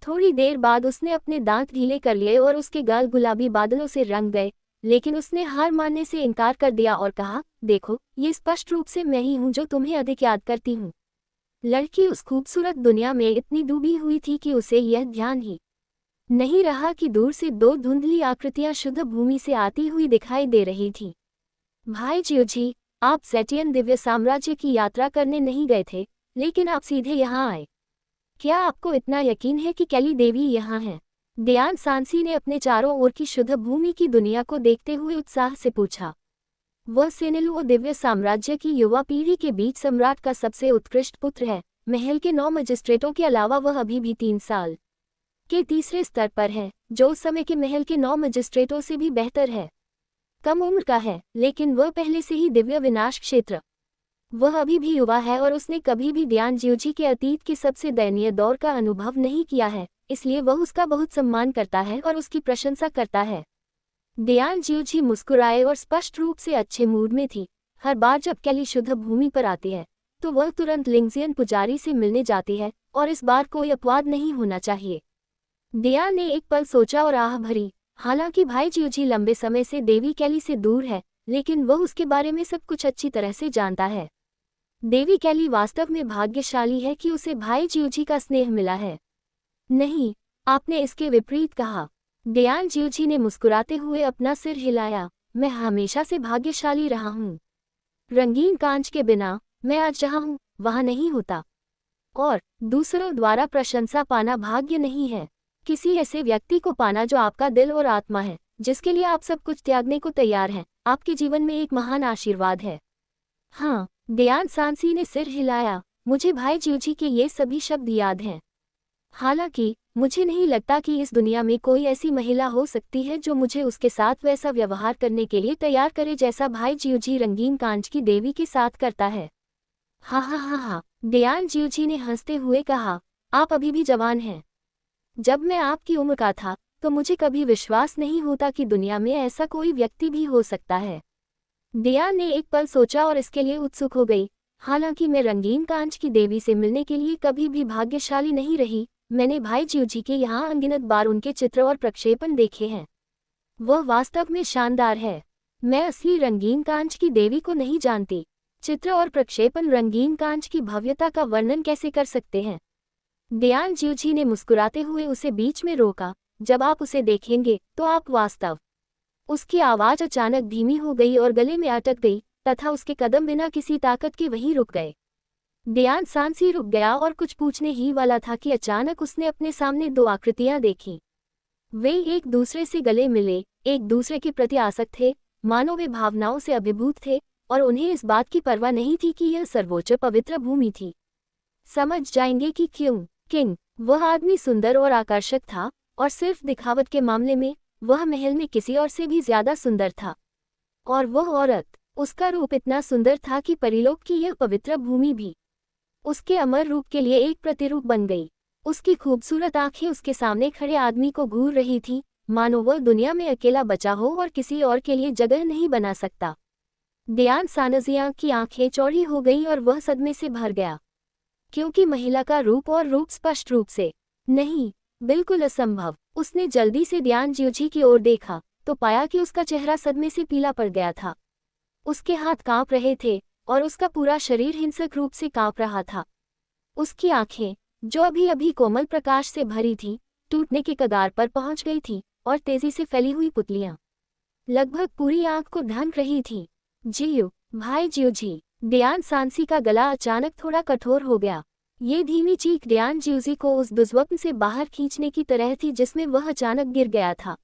थोड़ी देर बाद उसने अपने दांत ढीले कर लिए और उसके गाल गुलाबी बादलों से रंग गए, लेकिन उसने हार मानने से इनकार कर दिया और कहा, देखो, ये स्पष्ट रूप से मैं ही हूँ जो तुम्हें अधिक याद करती हूँ। लड़की उस खूबसूरत दुनिया में इतनी डूबी हुई थी कि उसे यह ध्यान ही नहीं रहा कि दूर से 2 धुंधली आकृतियां शुद्ध भूमि से आती हुई दिखाई दे रही थीं। भाई जियोजी, आप ज़ेटियन दिव्य साम्राज्य की यात्रा करने नहीं गए थे, लेकिन आप सीधे यहाँ आए। क्या आपको इतना यकीन है कि कैली देवी यहाँ है? दियान सांसी ने अपने चारों ओर की शुद्ध भूमि की दुनिया को देखते हुए उत्साह से पूछा। वह सेनेलुओ दिव्य साम्राज्य की युवा पीढ़ी के बीच सम्राट का सबसे उत्कृष्ट पुत्र है। महल के 9 मजिस्ट्रेटों के अलावा वह अभी भी 3 साल के तीसरे स्तर पर है, जो उस समय के महल के 9 मजिस्ट्रेटों से भी बेहतर है। कम उम्र का है, लेकिन वह पहले से ही दिव्य विनाश क्षेत्र। वह अभी भी युवा है और उसने कभी भी दियान जियोजी के अतीत के सबसे दयनीय दौर का अनुभव नहीं किया है, इसलिए वह उसका बहुत सम्मान करता है और उसकी प्रशंसा करता है। दियान जियोजी मुस्कुराए और स्पष्ट रूप से अच्छे मूड में थी। हर बार जब कैली शुद्ध भूमि पर आती है, तो वह तुरंत लिंगजियन पुजारी से मिलने जाती है, और इस बार कोई अपवाद नहीं होना चाहिए। दियान ने एक पल सोचा और आह भरी। हालांकि भाई जियोजी लंबे समय से देवी कैली से दूर है, लेकिन वह उसके बारे में सब कुछ अच्छी तरह से जानता है। देवी कैली वास्तव में भाग्यशाली है कि उसे भाई जियोजी का स्नेह मिला है। नहीं, आपने इसके विपरीत कहा। दियान जियोजी ने मुस्कुराते हुए अपना सिर हिलाया। मैं हमेशा से भाग्यशाली रहा हूँ। रंगीन कांच के बिना मैं आज जहाँ हूँ वहाँ नहीं होता। और दूसरों द्वारा प्रशंसा पाना भाग्य नहीं है। किसी ऐसे व्यक्ति को पाना जो आपका दिल और आत्मा है, जिसके लिए आप सब कुछ त्यागने को तैयार हैं, आपके जीवन में एक महान आशीर्वाद है। हाँ, दयान सांसी ने सिर हिलाया। मुझे भाई ज्यूजी के ये सभी शब्द याद हैं। हालांकि मुझे नहीं लगता कि इस दुनिया में कोई ऐसी महिला हो सकती है जो मुझे उसके साथ वैसा व्यवहार करने के लिए तैयार करे जैसा भाई ज्यूजी रंगीन कांच की देवी के साथ करता है। हाँ हाँ हाँ हाँ, दयान ज्यूजी ने हंसते हुए कहा, आप अभी भी जवान हैं। जब मैं आपकी उम्र का था तो मुझे कभी विश्वास नहीं होता कि दुनिया में ऐसा कोई व्यक्ति भी हो सकता है। दयान ने एक पल सोचा और इसके लिए उत्सुक हो गई। हालांकि मैं रंगीन कांच की देवी से मिलने के लिए कभी भी भाग्यशाली नहीं रही, मैंने भाई ज्यूजी के यहाँ अनगिनत बार उनके चित्र और प्रक्षेपण देखे हैं। वह वास्तव में शानदार है। मैं असली रंगीन कांच की देवी को नहीं जानती। चित्र और प्रक्षेपण रंगीन कांच की भव्यता का वर्णन कैसे कर सकते हैं? दयान ज्यूजी ने मुस्कुराते हुए उसे बीच में रोका। जब आप उसे देखेंगे तो आप वास्तव। उसकी आवाज अचानक धीमी हो गई और गले में अटक गई तथा उसके कदम बिना किसी ताकत के वहीं रुक गए। दयान सांसी रुक गया और कुछ पूछने ही वाला था कि अचानक उसने अपने सामने दो आकृतियां देखीं। वे एक दूसरे से गले मिले, एक दूसरे के प्रति आसक्त थे, मानो वे भावनाओं से अभिभूत थे और उन्हें इस बात की परवाह नहीं थी कि यह सर्वोच्च पवित्र भूमि थी। समझ जाएंगे कि क्यों। किंग, वह आदमी सुंदर और आकर्षक था और सिर्फ दिखावट के मामले में वह महल में किसी और से भी ज्यादा सुंदर था। और वह औरत, उसका रूप इतना सुंदर था कि परिलोक की यह पवित्र भूमि भी उसके अमर रूप के लिए एक प्रतिरूप बन गई। उसकी खूबसूरत आंखें उसके सामने खड़े आदमी को घूर रही थीं, मानो वह दुनिया में अकेला बचा हो और किसी और के लिए जगह नहीं बना सकता। दयान सानजिया की आंखें चौड़ी हो गईं और वह सदमे से भर गया, क्योंकि महिला का रूप और रूप स्पष्ट रूप से नहीं, बिल्कुल असंभव। उसने जल्दी से दयान ज्यूजी की ओर देखा तो पाया कि उसका चेहरा सदमे से पीला पड़ गया था। उसके हाथ कांप रहे थे और उसका पूरा शरीर हिंसक रूप से कांप रहा था। उसकी आंखें, जो अभी अभी कोमल प्रकाश से भरी थीं, टूटने के कगार पर पहुंच गई थीं और तेजी से फैली हुई पुतलियां लगभग पूरी आंख को ढक रही थीं। जियो, भाई ज्यूजी। दयान सांसी का गला अचानक थोड़ा कठोर हो गया। ये धीमी चीख दयान ज्यूजी को उस दुर्स्वप्न से बाहर खींचने की तरह थी जिसमें वह अचानक गिर गया था।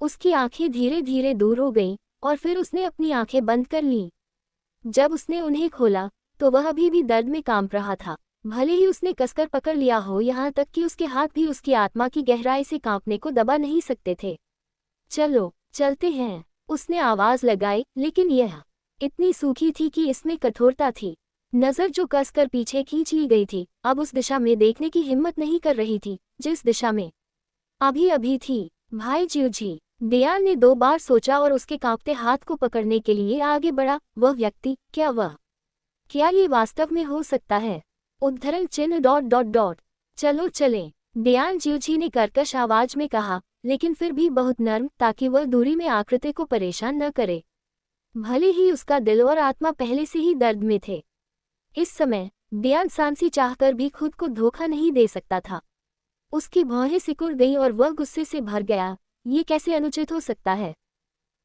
उसकी आंखें धीरे धीरे दूर हो गईं और फिर उसने अपनी आंखें बंद कर लीं। जब उसने उन्हें खोला तो वह अभी भी दर्द में कांप रहा था। भले ही उसने कसकर पकड़ लिया हो, यहाँ तक कि उसके हाथ भी उसकी आत्मा की गहराई से कांपने को दबा नहीं सकते थे। चलो चलते हैं, उसने आवाज लगाई, लेकिन यह इतनी सूखी थी कि इसमें कठोरता थी। नजर जो कसकर पीछे खींच ली गई थी, अब उस दिशा में देखने की हिम्मत नहीं कर रही थी जिस दिशा में अभी अभी थी। भाई ज्यूजी, दयान ने 2 बार सोचा और उसके कांपते हाथ को पकड़ने के लिए आगे बढ़ा। वह व्यक्ति, क्या ये वास्तव में हो सकता है? उद्धरण चिन्ह ... चलो चलें, दयान ज्यूजी ने कर्कश आवाज में कहा, लेकिन फिर भी बहुत नर्म, ताकि वह दूरी में आकृति को परेशान न करे। भले ही उसका दिल और आत्मा पहले से ही दर्द में थे, इस समय दयान सांसी चाहकर भी खुद को धोखा नहीं दे सकता था। उसकी भौहें सिकुड़ गईं और वह गुस्से से भर गया। ये कैसे अनुचित हो सकता है?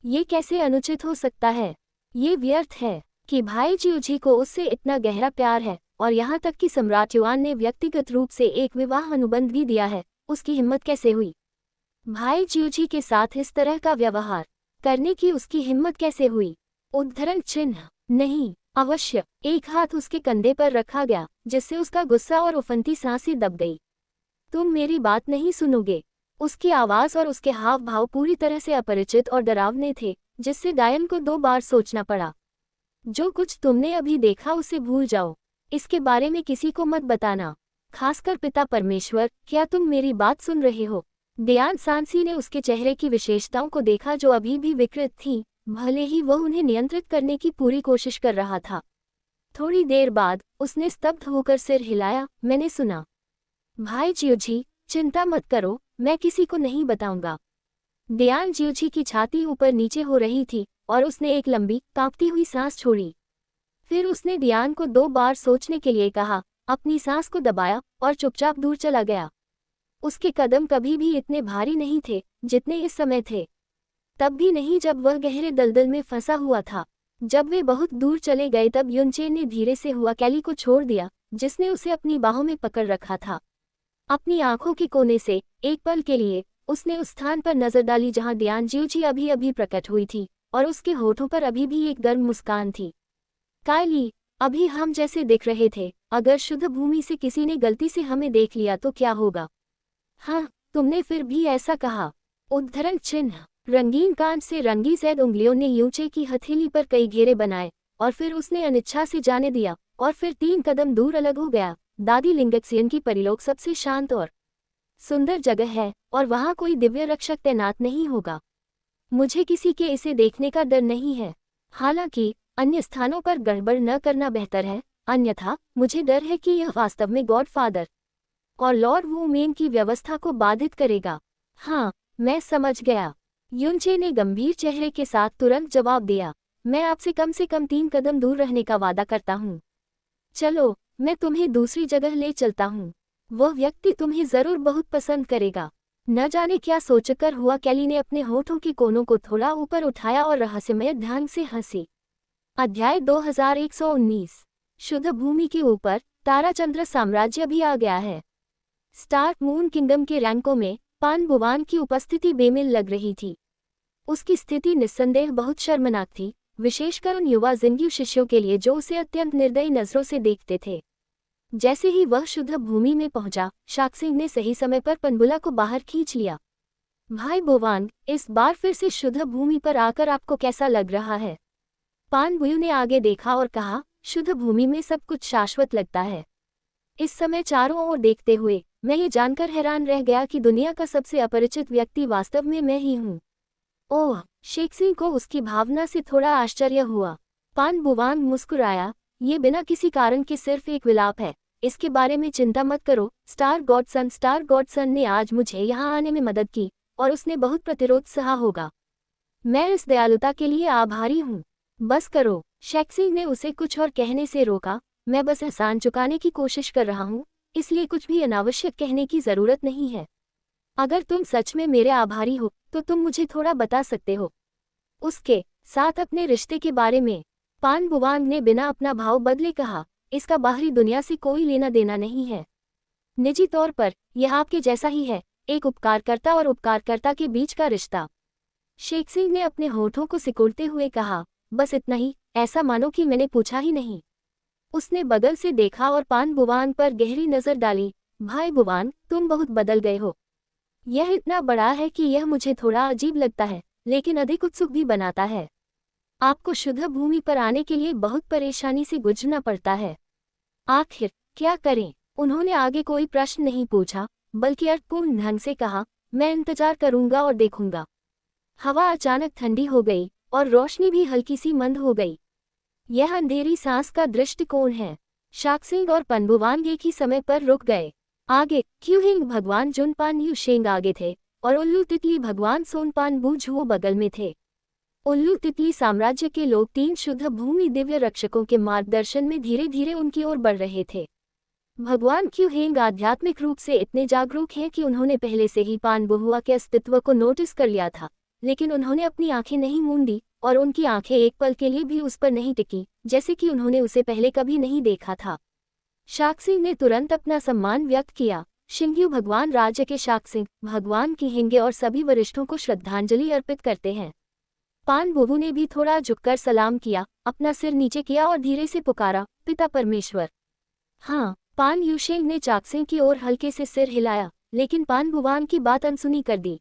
ये कैसे अनुचित हो सकता है? ये व्यर्थ है कि भाई ज्यूजी को उससे इतना गहरा प्यार है और यहाँ तक कि सम्राट युआन ने व्यक्तिगत रूप से एक विवाह अनुबंध भी दिया है। उसकी हिम्मत कैसे हुई भाई ज्यूजी के साथ इस तरह का व्यवहार करने की? उसकी हिम्मत कैसे हुई? उद्धरण चिन्ह नहीं, अवश्य। एक हाथ उसके कंधे पर रखा गया जिससे उसका गुस्सा और उफनती सांसें दब गई। तुम मेरी बात नहीं सुनोगे? उसकी आवाज और उसके हाव भाव पूरी तरह से अपरिचित और डरावने थे, जिससे डायन को 2 बार सोचना पड़ा। जो कुछ तुमने अभी देखा उसे भूल जाओ। इसके बारे में किसी को मत बताना, खासकर पिता परमेश्वर। क्या तुम मेरी बात सुन रहे हो? दयान सांसी ने उसके चेहरे की विशेषताओं को देखा जो अभी भी विकृत थीं, भले ही वह उन्हें नियंत्रित करने की पूरी कोशिश कर रहा था। थोड़ी देर बाद उसने स्तब्ध होकर सिर हिलाया। मैंने सुना। भाई ज्यूजी, चिंता मत करो, मैं किसी को नहीं बताऊंगा। दयान ज्यूजी की छाती ऊपर नीचे हो रही थी और उसने एक लंबी, कांपती हुई सांस छोड़ी। फिर उसने दयान को 2 बार सोचने के लिए कहा, अपनी सांस को दबाया और चुपचाप दूर चला गया। उसके कदम कभी भी इतने भारी नहीं थे जितने इस समय थे। तब भी नहीं जब वह गहरे दलदल में फंसा हुआ था। जब वे बहुत दूर चले गए तब युनचे ने धीरे से हुआ कैली को छोड़ दिया, जिसने उसे अपनी बाहों में पकड़ रखा था। अपनी आंखों के कोने से एक पल के लिए उसने उस स्थान पर नजर डाली जहां दियान जियोची अभी अभी प्रकट हुई थी, और उसके होठों पर अभी भी एक गर्म मुस्कान थी। कायली, अभी हम जैसे दिख रहे थे। अगर शुद्ध भूमि से किसी ने गलती से हमें देख लिया तो क्या होगा? हाँ, तुमने फिर भी ऐसा कहा। उद्धरण चिन्ह। रंगीन कांच से रंगी सैद उंगलियों ने यूचे की हथेली पर कई घेरे बनाए, और फिर उसने अनिच्छा से जाने दिया, और फिर 3 कदम दूर अलग हो गया। दादी लिंगक्सियन की परिलोक सबसे शांत और सुंदर जगह है, और वहाँ कोई दिव्य रक्षक तैनात नहीं होगा। मुझे किसी के इसे देखने का डर नहीं है। हालांकि अन्य स्थानों पर गड़बड़ न करना बेहतर है, अन्यथा मुझे डर है कि यह वास्तव में गॉडफादर और लॉर्ड वुमेन की व्यवस्था को बाधित करेगा। हाँ, मैं समझ गया। युनचे ने गंभीर चेहरे के साथ तुरंत जवाब दिया। मैं आपसे कम से कम 3 कदम दूर रहने का वादा करता हूँ। चलो, मैं तुम्हें दूसरी जगह ले चलता हूँ। वह व्यक्ति तुम्हें जरूर बहुत पसंद करेगा। न जाने क्या सोचकर हुआ, कैली ने अपने होठों के कोनों को थोड़ा ऊपर उठाया और रहस्यमय ढंग से हंसी। अध्याय 2119। शुद्ध भूमि के ऊपर ताराचंद्र साम्राज्य भी आ गया है। स्टार्क मून किंगडम के रैंकों में पान बुवान की उपस्थिति बेमिल लग रही थी। उसकी स्थिति निस्संदेह बहुत शर्मनाक थी, विशेषकर उन युवा जिंगयू शिष्यों के लिए जो उसे अत्यंत निर्दयी नजरों से देखते थे। जैसे ही वह शुद्ध भूमि में पहुंचा, शाक्सिंग ने सही समय पर पनबुला को बाहर खींच लिया। भाई बुवान, इस बार फिर से शुद्ध भूमि पर आकर आपको कैसा लग रहा है? पान बुयू ने आगे देखा और कहा, शुद्ध भूमि में सब कुछ शाश्वत लगता है। इस समय चारों ओर देखते हुए मैं ये जानकर हैरान रह गया कि दुनिया का सबसे अपरिचित व्यक्ति वास्तव में मैं ही हूँ। ओह, शेक्सिंग को उसकी भावना से थोड़ा आश्चर्य हुआ। पान बुवांग मुस्कुराया, ये बिना किसी कारण के सिर्फ एक विलाप है। इसके बारे में चिंता मत करो। स्टार गॉडसन ने आज मुझे यहाँ आने में मदद की, और उसने बहुत प्रतिरोध सहा होगा। मैं इस दयालुता के लिए आभारी हूँ। बस करो। शेक्सिंग ने उसे कुछ और कहने से रोका। मैं बस एहसान चुकाने की कोशिश कर रहा हूँ, इसलिए कुछ भी अनावश्यक कहने की जरूरत नहीं है। अगर तुम सच में मेरे आभारी हो तो तुम मुझे थोड़ा बता सकते हो उसके साथ अपने रिश्ते के बारे में। पान बुवांग ने बिना अपना भाव बदले कहा, इसका बाहरी दुनिया से कोई लेना देना नहीं है। निजी तौर पर यह आपके जैसा ही है, एक उपकारकर्ता और उपकारकर्ता के बीच का रिश्ता। शेक्सिंग ने अपने होठों को सिकुड़ते हुए कहा, बस इतना ही, ऐसा मानो कि मैंने पूछा ही नहीं। उसने बगल से देखा और पान बुवान पर गहरी नजर डाली। भाई बुवान, तुम बहुत बदल गए हो। यह इतना बड़ा है कि यह मुझे थोड़ा अजीब लगता है, लेकिन अधिक उत्सुक भी बनाता है। आपको शुद्ध भूमि पर आने के लिए बहुत परेशानी से गुजरना पड़ता है। आखिर क्या करें? उन्होंने आगे कोई प्रश्न नहीं पूछा, बल्कि अर्थपूर्ण ढंग से कहा, मैं इंतजार करूंगा और देखूंगा। हवा अचानक ठंडी हो गई और रोशनी भी हल्की सी मंद हो गई। यह अंधेरी सांस का दृष्टिकोण है। शाक्सिंग और पनबुवान एक ही समय पर रुक गए। आगे क्यूहिंग भगवान जुनपान यूशेंग आगे थे, और उल्लू तितली भगवान सोनपान बूझुओ बगल में थे। उल्लू तितली साम्राज्य के लोग 3 शुद्ध भूमि दिव्य रक्षकों के मार्गदर्शन में धीरे धीरे उनकी ओर बढ़ रहे थे। भगवान क्यूहेंग आध्यात्मिक रूप से इतने जागरूक हैं कि उन्होंने पहले से ही पान बहुआ के अस्तित्व को नोटिस कर लिया था, लेकिन उन्होंने अपनी आंखें नहीं मूंदी, और उनकी आंखें एक पल के लिए भी उस पर नहीं टिकी, जैसे कि उन्होंने उसे पहले कभी नहीं देखा था। शाक्सिंग ने तुरंत अपना सम्मान व्यक्त किया। शिंग्यू भगवान राज्य के शाक्सिंग, भगवान की हिंगे और सभी वरिष्ठों को श्रद्धांजलि अर्पित करते हैं। पान बुबू ने भी थोड़ा झुककर सलाम किया, अपना सिर नीचे किया और धीरे से पुकारा, पिता परमेश्वर। हाँ, पान यूशेंग ने चाक्सिंग की ओर हल्के से सिर हिलाया, लेकिन पान बुवांग की बात अनसुनी कर दी।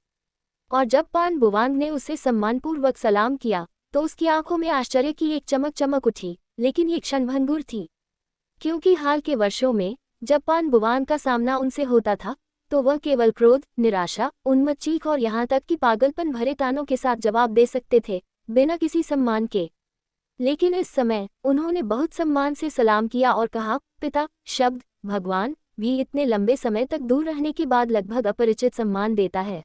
और जब पान बुवांग ने उसे सम्मानपूर्वक सलाम किया, तो उसकी आंखों में आश्चर्य की एक चमक चमक उठी, लेकिन ये क्षणभंगुर थी। क्योंकि हाल के वर्षों में जब पान बुवांग का सामना उनसे होता था, तो वह केवल क्रोध, निराशा, उन्मत्त चीख और यहाँ तक कि पागलपन भरे तानों के साथ जवाब दे सकते थे, बिना किसी सम्मान के। लेकिन इस समय उन्होंने बहुत सम्मान से सलाम किया और कहा, पिता। शब्द भगवान भी इतने लंबे समय तक दूर रहने के बाद लगभग अपरिचित सम्मान देता है।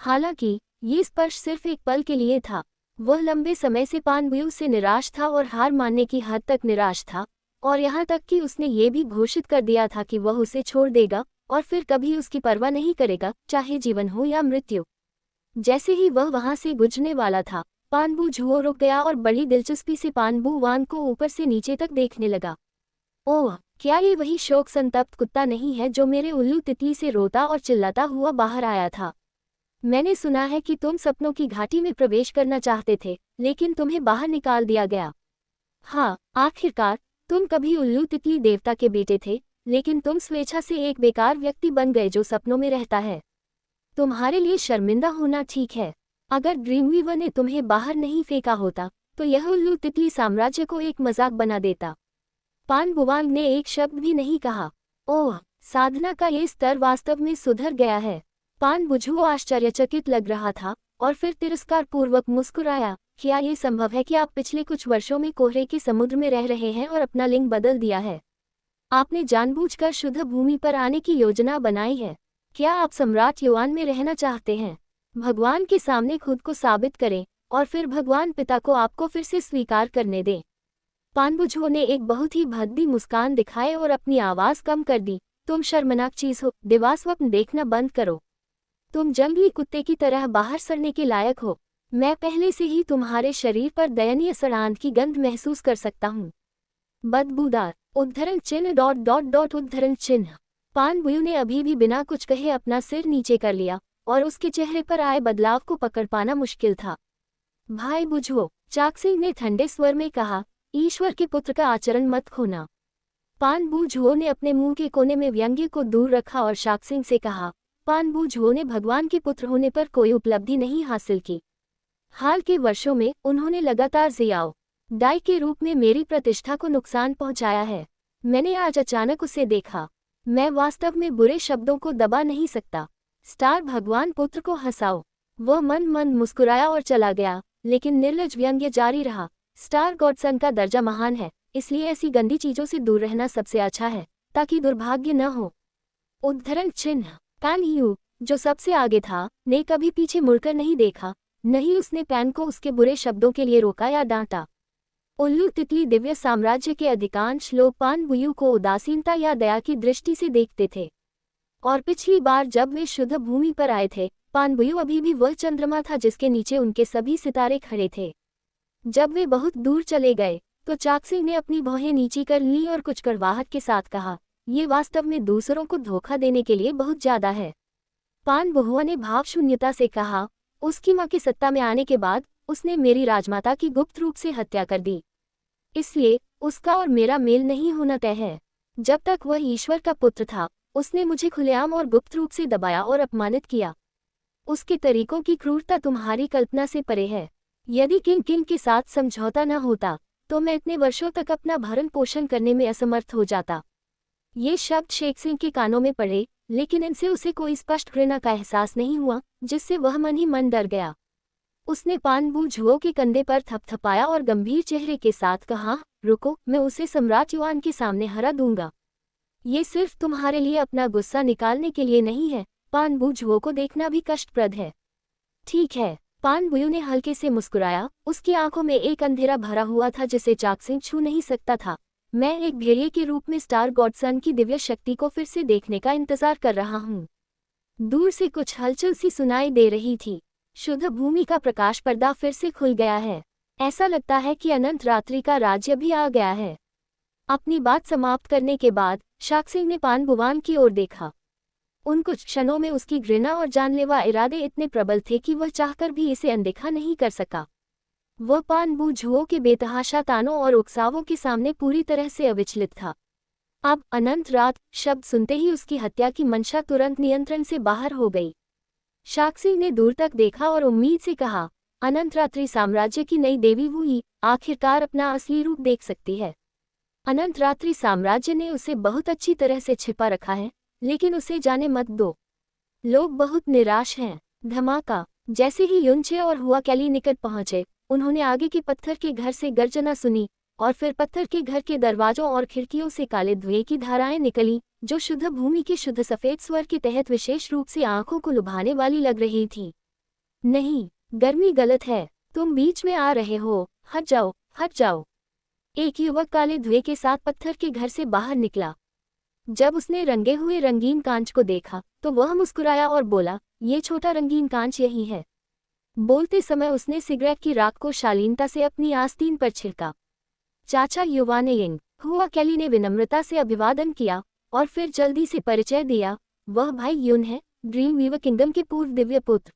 हालांकि ये स्पर्श सिर्फ एक पल के लिए था। वह लंबे समय से पान बुयू से निराश था और हार मानने की हद तक निराश था, और यहाँ तक कि उसने ये भी घोषित कर दिया था कि वह उसे छोड़ देगा और फिर कभी उसकी परवाह नहीं करेगा, चाहे जीवन हो या मृत्यु। जैसे ही वह वहां से गुजरने वाला था, पानबू झुओ रुक गया और बड़ी दिलचस्पी से पानबू वान को ऊपर से नीचे तक देखने लगा। ओह, क्या ये वही शोक संतप्त कुत्ता नहीं है जो मेरे उल्लू तितली से रोता और चिल्लाता हुआ बाहर आया था? मैंने सुना है कि तुम सपनों की घाटी में प्रवेश करना चाहते थे, लेकिन तुम्हें बाहर निकाल दिया गया। हाँ, आखिरकार, तुम कभी उल्लू तितली देवता के बेटे थे, लेकिन तुम स्वेच्छा से एक बेकार व्यक्ति बन गए जो सपनों में रहता है। तुम्हारे लिए शर्मिंदा होना ठीक है। अगर ड्रीमवीवर ने तुम्हें बाहर नहीं फेंका होता, तो यह उल्लू तितली साम्राज्य को एक मजाक बना देता। पान बुवांग ने एक शब्द भी नहीं कहा। ओह, साधना का ये स्तर वास्तव में सुधर गया है। पान बुझुओ आश्चर्यचकित लग रहा था और फिर तिरस्कारपूर्वक मुस्कुराया। क्या ये संभव है कि आप पिछले कुछ वर्षों में कोहरे के समुद्र में रह रहे हैं और अपना लिंग बदल दिया है? आपने जानबूझकर शुद्ध भूमि पर आने की योजना बनाई है। क्या आप सम्राट युआन में रहना चाहते हैं? भगवान के सामने खुद को साबित करें और फिर भगवान पिता को आपको फिर से स्वीकार करने दें। पानबुझो ने एक बहुत ही भद्दी मुस्कान दिखाए और अपनी आवाज कम कर दी। तुम शर्मनाक चीज हो, दिवास्वप्न देखना बंद करो। तुम जंगली कुत्ते की तरह बाहर सड़ने के लायक हो। मैं पहले से ही तुम्हारे शरीर पर दयनीय सड़ांध की गंध महसूस कर सकता हूँ। बदबूदार उद्धरण चिन्ह डॉट डॉट डॉट उद्धरण चिन्ह। पान बुयू ने अभी भी बिना कुछ कहे अपना सिर नीचे कर लिया और उसके चेहरे पर आए बदलाव को पकड़ पाना मुश्किल था। भाई बुझो, चाकसिंग ने ठंडे स्वर में कहा, ईश्वर के पुत्र का आचरण मत खोना। पान बुझो ने अपने मुंह के कोने में व्यंग्य को दूर रखा और शाकसिंग से कहा, पान बुझो ने भगवान के पुत्र होने पर कोई उपलब्धि नहीं हासिल की। हाल के वर्षों में उन्होंने लगातार जियाओ डाई के रूप में मेरी प्रतिष्ठा को नुकसान पहुंचाया है। मैंने आज अचानक उसे देखा। मैं वास्तव में बुरे शब्दों को दबा नहीं सकता। स्टार भगवान पुत्र को हंसाओ। वह मन मन मुस्कुराया और चला गया, लेकिन निर्लज व्यंग्य जारी रहा। स्टार गॉडसन का दर्जा महान है, इसलिए ऐसी गंदी चीजों से दूर रहना सबसे अच्छा है, ताकि दुर्भाग्य न हो। उद्धरण चिन्ह। पैन यू, जो सबसे आगे था, ने कभी पीछे मुड़कर नहीं देखा, नहीं उसने पैन को उसके बुरे शब्दों के लिए रोका या डांटा। उल्लू तितली दिव्य साम्राज्य के अधिकांश लोग पान बुयू को उदासीनता या दया की दृष्टि से देखते थे। और पिछली बार जब वे शुद्ध भूमि पर आए थे, पान बुयू अभी भी वह चंद्रमा था जिसके नीचे उनके सभी सितारे खड़े थे। जब वे बहुत दूर चले गए, तो चाकसिंग ने अपनी भौहें नीची कर ली और कुछ कड़वाहट के साथ कहा, ये वास्तव में दूसरों को धोखा देने के लिए बहुत ज्यादा है। पान बहुआ ने भावशून्यता से कहा, उसकी मां के सत्ता में आने के बाद उसने मेरी राजमाता की गुप्त रूप से हत्या कर दी। इसलिए उसका और मेरा मेल नहीं होना तय है। जब तक वह ईश्वर का पुत्र था, उसने मुझे खुलेआम और गुप्त रूप से दबाया और अपमानित किया। उसके तरीकों की क्रूरता तुम्हारी कल्पना से परे है। यदि किंग के साथ समझौता न होता, तो मैं इतने वर्षों तक अपना भरण पोषण करने में असमर्थ हो जाता। ये शब्द शेखसिंह के कानों में पड़े, लेकिन इनसे उसे कोई स्पष्ट घृणा का एहसास नहीं हुआ, जिससे वह मन ही मन डर गया। उसने पान बुझुओ के कंधे पर थपथपाया और गंभीर चेहरे के साथ कहा, रुको, मैं उसे सम्राट युआन के सामने हरा दूंगा। ये सिर्फ तुम्हारे लिए अपना गुस्सा निकालने के लिए नहीं है, पान बुझुओ को देखना भी कष्टप्रद है। ठीक है, पान बुयू ने हल्के से मुस्कुराया। उसकी आंखों में एक अंधेरा भरा हुआ था जिसे चाकसिंग छू नहीं सकता था। मैं एक भेड़िए के रूप में स्टार गॉडसन की दिव्य शक्ति को फिर से देखने का इंतजार कर रहा हूँ। दूर से कुछ हलचल सी सुनाई दे रही थी। शुद्ध भूमि का प्रकाश पर्दा फिर से खुल गया है। ऐसा लगता है कि अनंत रात्रि का राज्य भी आ गया है। अपनी बात समाप्त करने के बाद शाकसिंग ने पान बुवान की ओर देखा। उन कुछ क्षणों में उसकी घृणा और जानलेवा इरादे इतने प्रबल थे कि वह चाहकर भी इसे अनदेखा नहीं कर सका। वह पान बुझुओ के बेतहाशा तानों और उकसावों के सामने पूरी तरह से अविचलित था। अब अनंत रात शब्द सुनते ही उसकी हत्या की मंशा तुरंत नियंत्रण से बाहर हो गई। शाकसिंग ने दूर तक देखा और उम्मीद से कहा, अनंत रात्रि साम्राज्य की नई देवी वुई आखिरकार अपना असली रूप देख सकती है। अनंत रात्रि साम्राज्य ने उसे बहुत अच्छी तरह से छिपा रखा है, लेकिन उसे जाने मत दो। लोग बहुत निराश हैं। धमाका। जैसे ही युनचे और हुआ कैली निकट पहुंचे, उन्होंने आगे के पत्थर के घर से गर्जना सुनी और फिर पत्थर के घर के दरवाजों और खिड़कियों से काले धुएं की धाराएं निकली, जो शुद्ध भूमि के शुद्ध सफेद स्वर के तहत विशेष रूप से आंखों को लुभाने वाली लग रही थी। नहीं, गर्मी गलत है। तुम बीच में आ रहे हो, हट जाओ, हट जाओ। एक युवक काले धुएं के साथ पत्थर के घर से बाहर निकला। जब उसने रंगे हुए रंगीन कांच को देखा, तो वह मुस्कुराया और बोला, ये छोटा रंगीन कांच यही है। बोलते समय उसने सिगरेट की राख को शालीनता से अपनी आस्तीन पर छिड़का। चाचा युवान यिंग, हुआ कैली ने विनम्रता से अभिवादन किया और फिर जल्दी से परिचय दिया। वह भाई यून है, ड्रीम वीवर किंगडम के पूर्व दिव्य पुत्र।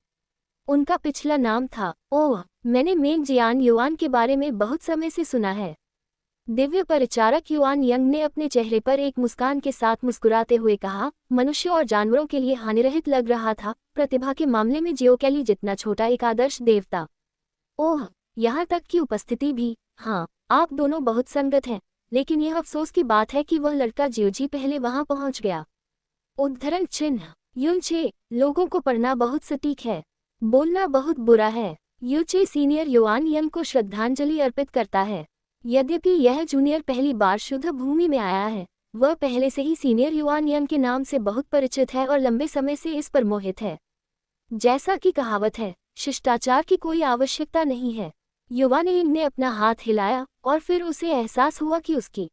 उनका पिछला नाम था। ओह, मैंने मेंग जियान युआन के बारे में बहुत समय से सुना है। दिव्य परिचारक युआन यंग ने अपने चेहरे पर एक मुस्कान के साथ मुस्कुराते हुए कहा। मनुष्य और जानवरों के लिए हानिरहित लग रहा था, प्रतिभा के मामले में जियो कैली जितना छोटा एक आदर्श देवता। ओह, यहाँ तक की उपस्थिति भी। हाँ, आप दोनों बहुत संगत हैं, लेकिन यह अफसोस की बात है कि वह लड़का जियोजी पहले वहां पहुंच गया। उद्धरण चिन्ह। यूनचे, लोगों को पढ़ना बहुत सटीक है, बोलना बहुत बुरा है। यूचे सीनियर युआन यंग को श्रद्धांजलि अर्पित करता है। यद्यपि यह जूनियर पहली बार शुद्ध भूमि में आया है, वह पहले से ही सीनियर युआन यंग के नाम से बहुत परिचित है और लंबे समय से इस पर मोहित है। जैसा कि कहावत है, शिष्टाचार की कोई आवश्यकता नहीं है। युवान यंग ने अपना हाथ हिलाया और फिर उसे एहसास हुआ कि उसकी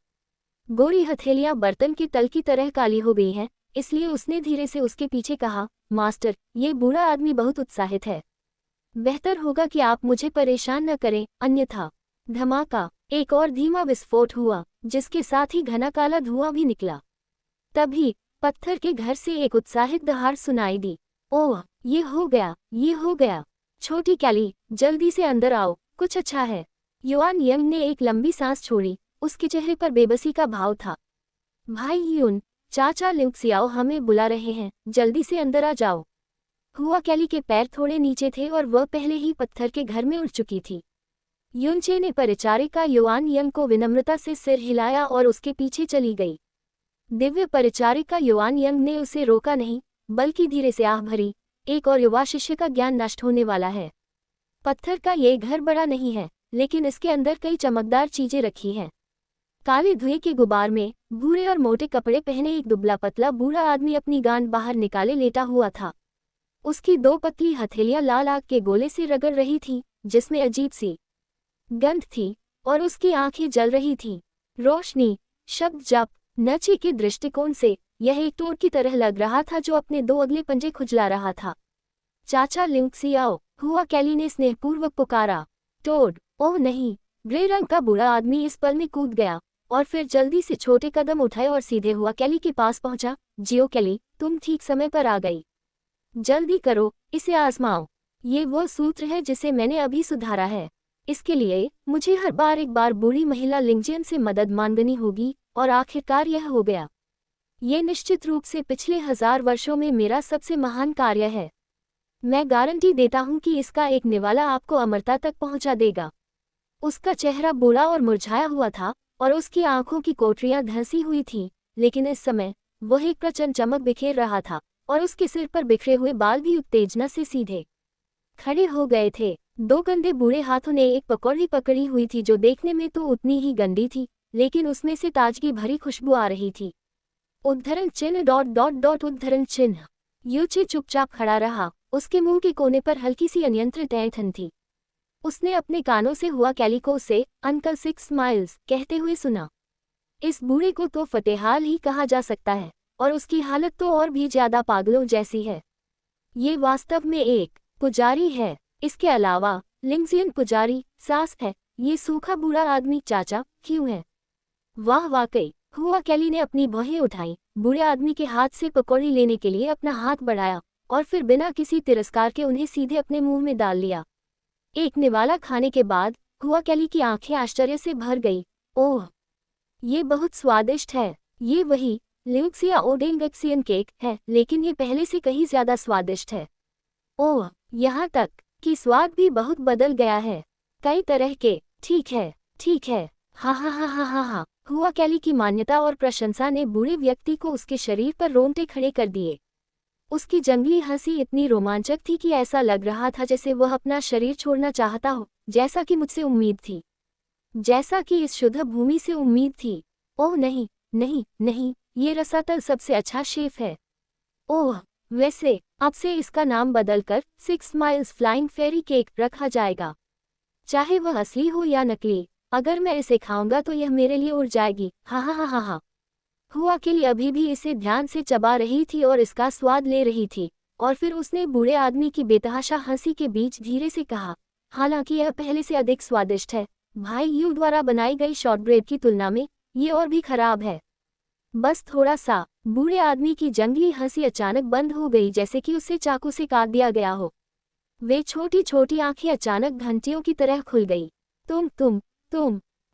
गोरी हथेलियां बर्तन के तल की तरह काली हो गई हैं, इसलिए उसने धीरे से उसके पीछे कहा, मास्टर, ये बूढ़ा आदमी बहुत उत्साहित है। बेहतर होगा कि आप मुझे परेशान न करें, अन्यथा। धमाका, एक और धीमा विस्फोट हुआ, जिसके साथ ही घना काला धुआं भी निकला। तभी पत्थर के घर से एक उत्साहित दहाड़ सुनाई दी। ओह, ये हो गया, ये हो गया। छोटी कैली, जल्दी से अंदर आओ, कुछ अच्छा है। युआन यंग ने एक लंबी सांस छोड़ी, उसके चेहरे पर बेबसी का भाव था। भाई यून, चाचा ल्यूक्सियाओ हमें बुला रहे हैं, जल्दी से अंदर आ जाओ। हुआ कैली के पैर थोड़े नीचे थे और वह पहले ही पत्थर के घर में उड़ चुकी थी। यूनचे ने परिचारिका युआन यंग को विनम्रता से सिर हिलाया और उसके पीछे चली गई। दिव्य परिचारिका युआन यंग ने उसे रोका नहीं, बल्कि धीरे से आह भरी, एक और युवा शिष्य का ज्ञान नष्ट होने वाला है। पत्थर का ये घर बड़ा नहीं है, लेकिन इसके अंदर कई चमकदार चीजें रखी हैं। काले धुएं के गुबार में भूरे और मोटे कपड़े पहने एक दुबला पतला बूढ़ा आदमी अपनी गांड बाहर निकाले लेटा हुआ था। उसकी दो पतली हथेलियां लाल आग के गोले से रगड़ रही थीं, जिसमें अजीब सी गंध थी, और उसकी आंखें जल रही थीं। रोशनी, शब्द जप, नचे के दृष्टिकोण से यह एक टोड की तरह लग रहा था जो अपने दो अगले पंजे खुजला रहा था। चाचा ल्यूक्सियाओ, हुआ कैली ने स्नेहपूर्वक पुकारा। टोड, ओह नहीं। ग्रे रंग का बूढ़ा आदमी इस पल में कूद गया और फिर जल्दी से छोटे कदम उठाए और सीधे हुआ कैली के पास पहुंचा। जियो कैली, तुम ठीक समय पर आ गई। जल्दी करो, इसे आजमाओ। ये वो सूत्र है जिसे मैंने अभी सुधारा है। इसके लिए मुझे हर बार एक बार बूढ़ी महिला लिंगजियन से मदद मांगनी होगी, और आखिरकार यह हो गया। ये निश्चित रूप से पिछले 1000 वर्षों में मेरा सबसे महान कार्य है। मैं गारंटी देता हूं कि इसका एक निवाला आपको अमरता तक पहुंचा देगा। उसका चेहरा बूढ़ा और मुरझाया हुआ था और उसकी आंखों की कोठरियां धंसी हुई थीं, लेकिन इस समय वह एक प्रचंड चमक बिखेर रहा था और उसके सिर पर बिखरे हुए बाल भी उत्तेजना से सीधे खड़े हो गए थे। दो गंदे बूढ़े हाथों ने एक पकौड़ी पकड़ी हुई थी जो देखने में तो उतनी ही गंदी थी, लेकिन उसमें से ताजगी भरी खुशबू आ रही थी। उद्धरण चिन्ह डॉट डॉट डॉट उद्धरण चिन्ह। यूचे चुपचाप खड़ा रहा, उसके मुंह के कोने पर हल्की सी अनियंत्रित ऐंठन थी। उसने अपने कानों से हुआ कैली को उसे अंकल 6 माइल्स कहते हुए सुना। इस बूढ़े को तो फतेहाल ही कहा जा सकता है, और उसकी हालत तो और भी ज्यादा पागलों जैसी है। ये वास्तव में एक पुजारी है। इसके अलावा लिंगजियन पुजारी सास है। ये सूखा बूढ़ा आदमी चाचा क्यों है? वाह वाकई। हुआ कैली ने अपनी भौहें उठाई, बूढ़े आदमी के हाथ से पकौड़ी लेने के लिए अपना हाथ बढ़ाया और फिर बिना किसी तिरस्कार के उन्हें सीधे अपने मुंह में डाल लिया। एक निवाला खाने के बाद हुआ कैली की आंखें आश्चर्य से भर गई। ओह, ये बहुत स्वादिष्ट है। ये वही ल्यूक्सिया ओडेंगक्सियन केक है, लेकिन ये पहले से कहीं ज्यादा स्वादिष्ट है। ओह, यहाँ तक कि स्वाद भी बहुत बदल गया है, कई तरह के। ठीक है, ठीक है। हा हा हा हा हा हा। हुआ कैली की मान्यता और प्रशंसा ने बूढ़े व्यक्ति को उसके शरीर पर रोंगटे खड़े कर दिए। उसकी जंगली हंसी इतनी रोमांचक थी कि ऐसा लग रहा था जैसे वह अपना शरीर छोड़ना चाहता हो, जैसा कि मुझसे उम्मीद थी, जैसा कि इस शुद्ध भूमि से उम्मीद थी। ओह नहीं नहीं नहीं, ये रसातल सबसे अच्छा शेफ है। ओह, वैसे अब से इसका नाम बदलकर 6 माइल्स फ्लाइंग फेरी केक रखा जाएगा। चाहे वह असली हो या नकली, अगर मैं इसे खाऊंगा तो यह मेरे लिए उड़ जाएगी। हा हा हा हा हा। हुआ कैली अभी भी इसे ध्यान से चबा रही थी और इसका स्वाद ले रही थी, और फिर उसने बूढ़े आदमी की बेतहाशा हंसी के बीच धीरे से कहा, हालांकि यह पहले से अधिक स्वादिष्ट है, भाई यू द्वारा बनाई गई शॉर्टब्रेड की तुलना में ये और भी खराब है। बस थोड़ा सा। बूढ़े आदमी की जंगली हंसी अचानक बंद हो गई, जैसे कि उसे चाकू से काट दिया गया हो। वे छोटी छोटी आंखें अचानक घंटियों की तरह खुल गई।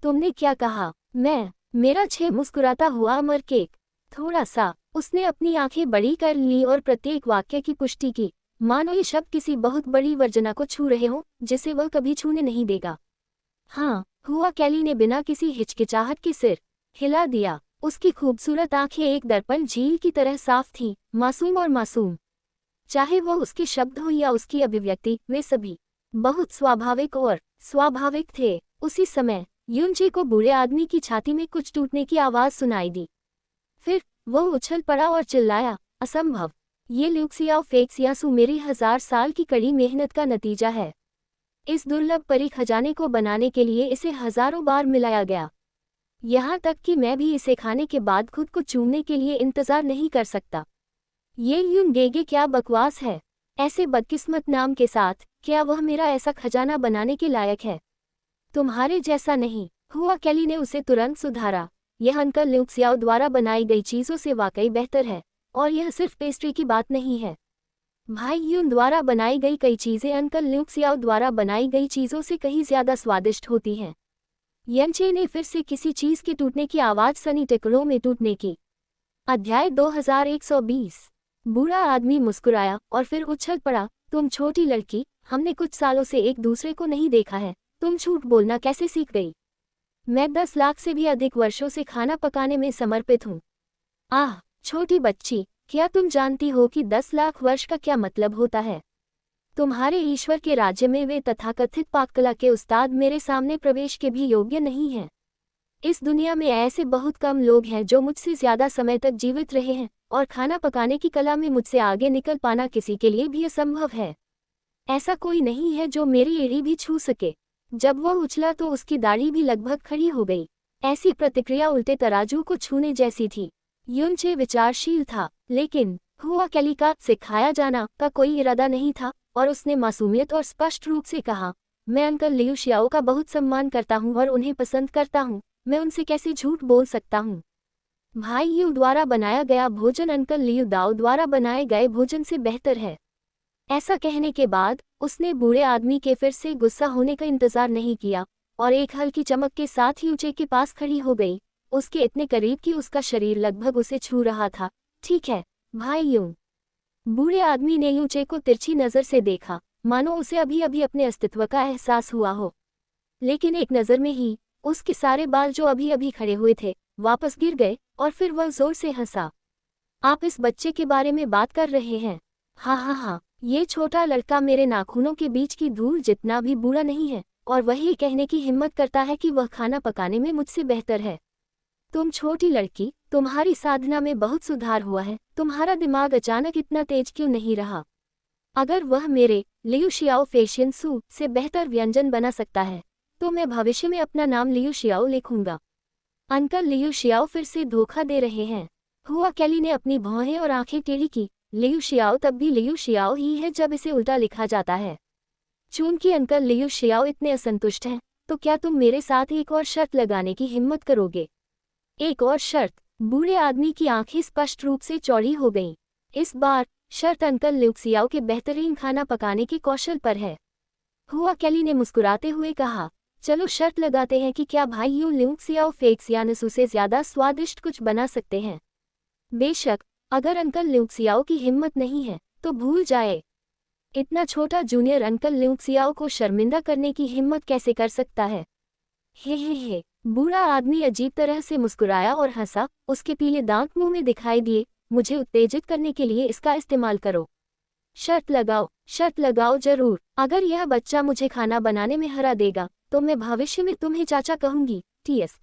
तुमने क्या कहा? मेरा छह मुस्कुराता हुआ अमर केक। थोड़ा सा। उसने अपनी आंखें बड़ी कर ली और प्रत्येक वाक्य की पुष्टि की, मानो ये शब्द किसी बहुत बड़ी वर्जना को छू रहे हों जिसे वह कभी छूने नहीं देगा। हाँ, हुआ कैली ने बिना किसी हिचकिचाहट के सिर हिला दिया। उसकी खूबसूरत आंखें एक दर्पण झील की तरह साफ थीं, मासूम और मासूम। चाहे वो उसके शब्द हो या उसकी अभिव्यक्ति, वे सभी बहुत स्वाभाविक और स्वाभाविक थे। उसी समय युनजे को बूढ़े आदमी की छाती में कुछ टूटने की आवाज सुनाई दी। फिर वो उछल पड़ा और चिल्लाया, असंभव! ये ल्यूक्सियाओ फेक्सियासु मेरी 1000 साल की कड़ी मेहनत का नतीजा है। इस दुर्लभ परी खजाने को बनाने के लिए इसे हजारों बार मिलाया गया। यहाँ तक कि मैं भी इसे खाने के बाद खुद को चूमने के लिए इंतजार नहीं कर सकता। ये युनगेगे क्या बकवास है? ऐसे बदकिस्मत नाम के साथ क्या वह मेरा ऐसा खजाना बनाने के लायक है? तुम्हारे जैसा नहीं। हुआ कैली ने उसे तुरंत सुधारा। यह अंकल ल्यूक्सियाओ द्वारा बनाई गई चीज़ों से वाकई बेहतर है, और यह सिर्फ पेस्ट्री की बात नहीं है। भाई यून द्वारा बनाई गई कई चीज़ें अंकल ल्यूक्सियाओ द्वारा बनाई गई चीज़ों से कहीं ज़्यादा स्वादिष्ट होती हैं। यंचे ने फिर से किसी चीज़ के टूटने की आवाज़ सनी टुकड़ों में टूटने की। अध्याय 2120। बूढ़ा आदमी मुस्कुराया और फिर उछल पड़ा, तुम छोटी लड़की, हमने कुछ सालों से एक दूसरे को नहीं देखा है, तुम झूठ बोलना कैसे सीख गई? मैं 10 लाख से भी अधिक वर्षों से खाना पकाने में समर्पित हूँ। आह, छोटी बच्ची, क्या तुम जानती हो कि 10 लाख वर्ष का क्या मतलब होता है? तुम्हारे ईश्वर के राज्य में वे तथाकथित पाककला के उस्ताद मेरे सामने प्रवेश के भी योग्य नहीं हैं। इस दुनिया में ऐसे बहुत कम लोग हैं जो मुझसे ज्यादा समय तक जीवित रहे हैं, और खाना पकाने की कला में मुझसे आगे निकल पाना किसी के लिए भी असंभव है। ऐसा कोई नहीं है जो मेरी एड़ी भी छू सके। जब वह उछला तो उसकी दाढ़ी भी लगभग खड़ी हो गई। ऐसी प्रतिक्रिया उल्टे तराजू को छूने जैसी थी। युनचे विचारशील था, लेकिन हुआ कैली का सिखाया जाना का कोई इरादा नहीं था, और उसने मासूमियत और स्पष्ट रूप से कहा, मैं अंकल लियू शियाओ का बहुत सम्मान करता हूँ और उन्हें पसंद करता हूँ, मैं उनसे कैसे झूठ बोल सकता हूँ? भाई यू द्वारा बनाया गया भोजन अंकल लियू दाओ द्वारा बनाए गए भोजन से बेहतर है। ऐसा कहने के बाद उसने बूढ़े आदमी के फिर से गुस्सा होने का इंतजार नहीं किया, और एक हल्की चमक के साथ यूचे के पास खड़ी हो गई, उसके इतने करीब कि उसका शरीर लगभग उसे छू रहा था। ठीक है, भाई यूं। बूढ़े आदमी ने यूचे को तिरछी नज़र से देखा, मानो उसे अभी अभी अपने अस्तित्व का एहसास हुआ हो। लेकिन एक नज़र में ही उसके सारे बाल जो अभी अभी खड़े हुए थे वापस गिर गए, और फिर वह जोर से हंसा। आप इस बच्चे के बारे में बात कर रहे हैं? हाँ, ये छोटा लड़का मेरे नाखूनों के बीच की धूल जितना भी बुरा नहीं है, और वही कहने की हिम्मत करता है कि वह खाना पकाने में मुझसे बेहतर है। तुम छोटी लड़की, तुम्हारी साधना में बहुत सुधार हुआ है, तुम्हारा दिमाग अचानक इतना तेज क्यों नहीं रहा? अगर वह मेरे लियू शियाओ फेशियनसू से बेहतर व्यंजन बना सकता है, तो मैं भविष्य में अपना नाम लियू शियाओ लिखूंगा। अंकल लियू शियाओ फिर से धोखा दे रहे हैं। हुआ कैली ने अपनी भौहें और आंखें टेढ़ी की। लियू शियाओ तब भी लियू शियाओ ही है जब इसे उल्टा लिखा जाता है। चूंकि अंकल लियू शियाओ इतने असंतुष्ट हैं, तो क्या तुम मेरे साथ एक और शर्त लगाने की हिम्मत करोगे? एक और शर्त? बूढ़े आदमी की आंखें स्पष्ट रूप से चौड़ी हो गईं। इस बार शर्त अंकल ल्यूक्सियाओ के बेहतरीन खाना पकाने के कौशल पर है। हुआ कैली ने मुस्कुराते हुए कहा, चलो शर्त लगाते हैं कि क्या भाई यूं ल्यूक्सियाओ फेक्सियानसू से ज्यादा स्वादिष्ट कुछ बना सकते हैं। बेशक, अगर अंकल ल्यूक्सियाओ की हिम्मत नहीं है तो भूल जाए। इतना छोटा जूनियर अंकल ल्यूक्सियाओ को शर्मिंदा करने की हिम्मत कैसे कर सकता है? हे। बूढ़ा आदमी अजीब तरह से मुस्कुराया और हंसा। उसके पीले दांत मुंह में दिखाई दिए। मुझे उत्तेजित करने के लिए इसका इस्तेमाल करो। शर्त लगाओ जरूर। अगर यह बच्चा मुझे खाना बनाने में हरा देगा तो मैं भविष्य में तुम्हें चाचा कहूंगी। टीएस,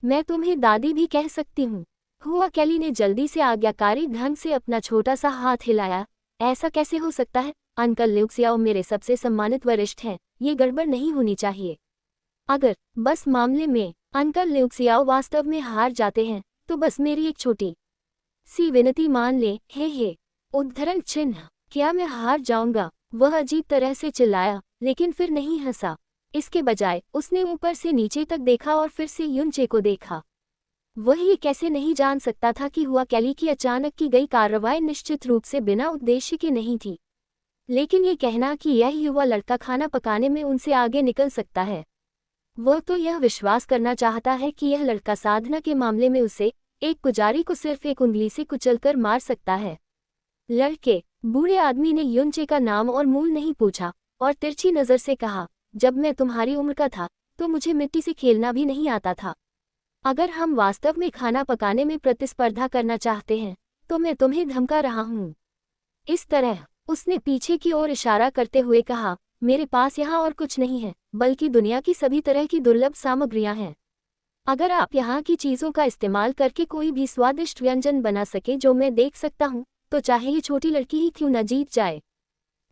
मैं तुम्हें दादी भी कह सकती हूँ। हुआ कैली ने जल्दी से आज्ञाकारी ढंग से अपना छोटा सा हाथ हिलाया। ऐसा कैसे हो सकता है? अंकल ल्यूक्सियाओ मेरे सबसे सम्मानित वरिष्ठ हैं, ये गड़बड़ नहीं होनी चाहिए। अगर बस मामले में अंकल ल्यूक्सियाओ वास्तव में हार जाते हैं तो बस मेरी एक छोटी सी विनती मान ले। हे उद्धरण चिन्ह। क्या मैं हार जाऊंगा? वह अजीब तरह से चिल्लाया, लेकिन फिर नहीं हंसा। इसके बजाय उसने ऊपर से नीचे तक देखा और फिर से युनचे को देखा। वह ये कैसे नहीं जान सकता था कि हुआ कैली की अचानक की गई कार्रवाई निश्चित रूप से बिना उद्देश्य के नहीं थी। लेकिन ये कहना कि यह युवा लड़का खाना पकाने में उनसे आगे निकल सकता है, वह तो यह विश्वास करना चाहता है कि यह लड़का साधना के मामले में उसे, एक पुजारी को, सिर्फ एक उंगली से कुचलकर मार सकता है। लड़के, बूढ़े आदमी ने युनचे का नाम और मूल नहीं पूछा और तिरछी नजर से कहा, जब मैं तुम्हारी उम्र का था तो मुझे मिट्टी से खेलना भी नहीं आता था। अगर हम वास्तव में खाना पकाने में प्रतिस्पर्धा करना चाहते हैं तो मैं तुम्हें धमका रहा हूँ। इस तरह उसने पीछे की ओर इशारा करते हुए कहा, मेरे पास यहाँ और कुछ नहीं है, बल्कि दुनिया की सभी तरह की दुर्लभ सामग्रियाँ हैं। अगर आप यहाँ की चीज़ों का इस्तेमाल करके कोई भी स्वादिष्ट व्यंजन बना सके जो मैं देख सकता हूँ, तो चाहे ये छोटी लड़की ही क्यों न जीत जाए।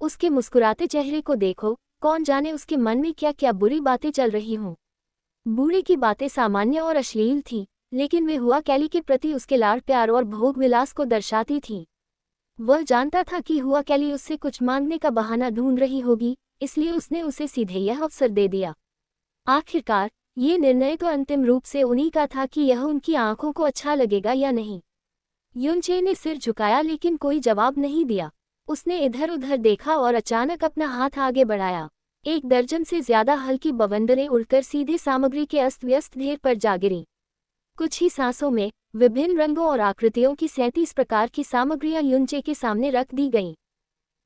उसके मुस्कुराते चेहरे को देखो, कौन जाने उसके मन में क्या क्या बुरी बातें चल रही हों। बूढ़े की बातें सामान्य और अश्लील थीं, लेकिन वे हुआ कैली के प्रति उसके लाड़ प्यार और भोग विलास को दर्शाती थीं। वह जानता था कि हुआ कैली उससे कुछ मांगने का बहाना ढूंढ रही होगी, इसलिए उसने उसे सीधे यह अवसर दे दिया। आखिरकार ये निर्णय तो अंतिम रूप से उन्हीं का था कि यह उनकी आंखों को अच्छा लगेगा या नहीं। युनचे ने सिर झुकाया लेकिन कोई जवाब नहीं दिया। उसने इधर उधर देखा और अचानक अपना हाथ आगे बढ़ाया। 1 दर्जन से ज्यादा हल्की बवंडरें उड़कर सीधे सामग्री के अस्त व्यस्त ढेर पर जा गिरीं। कुछ ही सांसों में विभिन्न रंगों और आकृतियों की 37 प्रकार की सामग्रियां युनचे के सामने रख दी गईं।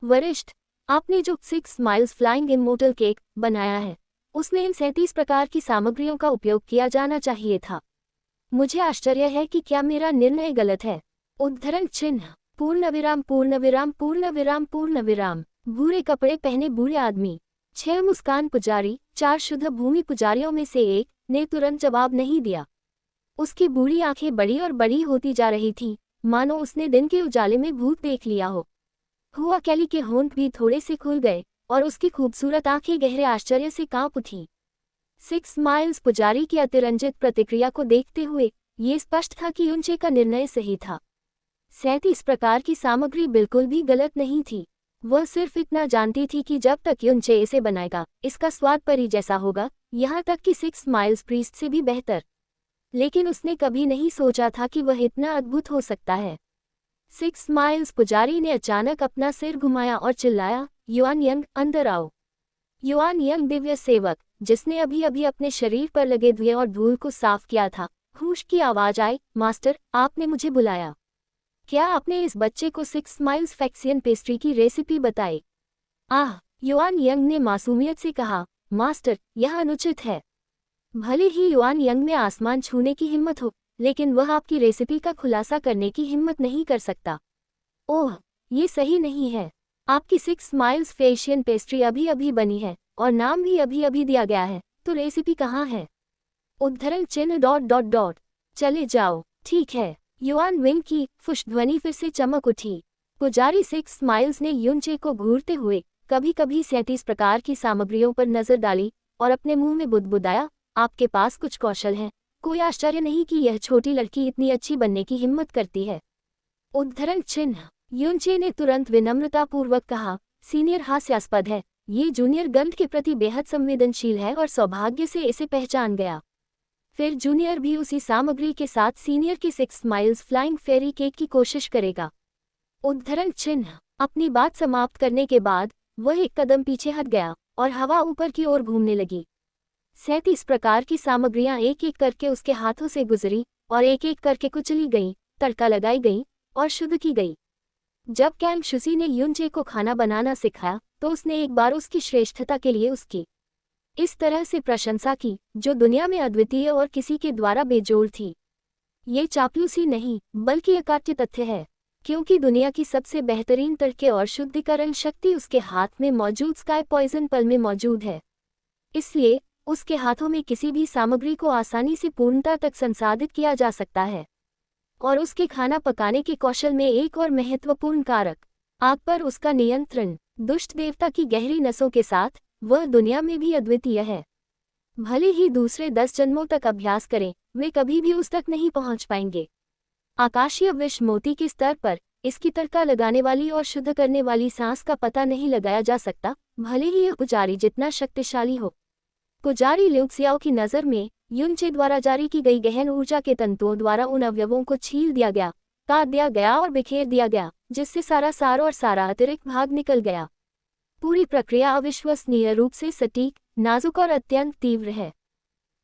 वरिष्ठ, आपने जो 6 स्माइल्स फ्लाइंग इमोर्टल केक बनाया है, उसमें इन 37 प्रकार की सामग्रियों का उपयोग किया जाना चाहिए था। मुझे आश्चर्य है कि क्या मेरा निर्णय गलत है। उद्धरण चिन्ह, पूर्णविराम पूर्णविराम पूर्णविराम पूर्णविराम। भूरे कपड़े पहने बूढ़े आदमी। 6 मुस्कान पुजारी, 4 शुद्ध भूमि पुजारियों में से एक, ने तुरंत जवाब नहीं दिया। उसकी बूढ़ी आंखें बड़ी और बड़ी होती जा रही थीं, मानो उसने दिन के उजाले में भूत देख लिया हो। हुआ कैली के होंठ भी थोड़े से खुल गए और उसकी खूबसूरत आंखें गहरे आश्चर्य से कांप उठीं। 6 माइल्स पुजारी की अतिरंजित प्रतिक्रिया को देखते हुए ये स्पष्ट था कि युनचे का निर्णय सही था। 37 प्रकार की सामग्री बिल्कुल भी गलत नहीं थी। वह सिर्फ इतना जानती थी कि जब तक युनचे इसे बनाएगा, इसका स्वाद परी जैसा होगा, यहाँ तक कि 6 माइल्स प्रीस्ट से भी बेहतर। लेकिन उसने कभी नहीं सोचा था कि वह इतना अद्भुत हो सकता है। 6 माइल्स पुजारी ने अचानक अपना सिर घुमाया और चिल्लाया, युआन यंग, अंदर आओ। युआन यंग दिव्य सेवक, जिसने अभी अभी अपने शरीर पर लगे धुएं और धूल को साफ किया था, खूश की आवाज आई, मास्टर, आपने मुझे बुलाया। क्या आपने इस बच्चे को 6 माइल्स फैक्सियन पेस्ट्री की रेसिपी बताई? आह, युआन यंग ने मासूमियत से कहा, मास्टर, यह अनुचित है। भले ही युआन यंग में आसमान छूने की हिम्मत हो, लेकिन वह आपकी रेसिपी का खुलासा करने की हिम्मत नहीं कर सकता। ओह, ये सही नहीं है। आपकी 6 माइल्स फेशियन पेस्ट्री अभी अभी बनी है और नाम भी अभी अभी दिया गया है, तो रेसिपी कहाँ है? उद्धरण चिन्ह डॉट डॉट डॉट। चले जाओ। ठीक है। युआन विंग की फुश ध्वनि फिर से चमक उठी। पुजारी 6 माइल्स ने युनचे को घूरते हुए कभी कभी 37 प्रकार की सामग्रियों पर नजर डाली और अपने मुंह में बुदबुदाया, आपके पास कुछ कौशल है। कोई आश्चर्य नहीं कि यह छोटी लड़की इतनी अच्छी बनने की हिम्मत करती है। उद्धरण चिन्ह। युनचे ने तुरंत विनम्रतापूर्वक कहा, सीनियर हास्यास्पद है। ये जूनियर गंध के प्रति बेहद संवेदनशील है और सौभाग्य से इसे पहचान गया। फिर जूनियर भी उसी सामग्री के साथ सीनियर के 6 माइल्स फ्लाइंग फेरी केक की कोशिश करेगा। उद्धरण चिन्ह। अपनी बात समाप्त करने के बाद वह एक कदम पीछे हट गया और हवा ऊपर की ओर घूमने लगी। 37 प्रकार की सामग्रियां एक एक करके उसके हाथों से गुजरी और एक एक करके कुचली गईं, तड़का लगाई गईं और शुद्ध की गई। जब कैंग शुसी ने युनचे को खाना बनाना सिखाया तो उसने एक बार उसकी श्रेष्ठता के लिए उसकी इस तरह से प्रशंसा की, जो दुनिया में अद्वितीय और किसी के द्वारा बेजोड़ थी। ये चापलूसी नहीं, बल्कि अकाट्य तथ्य है, क्योंकि दुनिया की सबसे बेहतरीन तड़के और शुद्धिकरण शक्ति उसके हाथ में मौजूद स्काई पॉइजन पल में मौजूद है। इसलिए उसके हाथों में किसी भी सामग्री को आसानी से पूर्णता तक संसाधित किया जा सकता है। और उसके खाना पकाने के कौशल में एक और महत्वपूर्ण कारक, आग पर उसका नियंत्रण, दुष्ट देवता की गहरी नसों के साथ, वह दुनिया में भी अद्वितीय है। भले ही दूसरे 10 जन्मों तक अभ्यास करें, वे कभी भी उस तक नहीं पहुंच पाएंगे। आकाशीय विष मोती के स्तर पर इसकी तड़का लगाने वाली और शुद्ध करने वाली सांस का पता नहीं लगाया जा सकता, भले ही यह पुजारी जितना शक्तिशाली हो। पुजारी ल्यूक्सियाओ की नज़र में युनचे द्वारा जारी की गई गहन ऊर्जा के तंतुओं द्वारा उन अवयवों को छील दिया गया, काट दिया गया और बिखेर दिया गया, जिससे सारा सार और सारा अतिरिक्त भाग निकल गया। पूरी प्रक्रिया अविश्वसनीय रूप से सटीक, नाजुक और अत्यंत तीव्र है।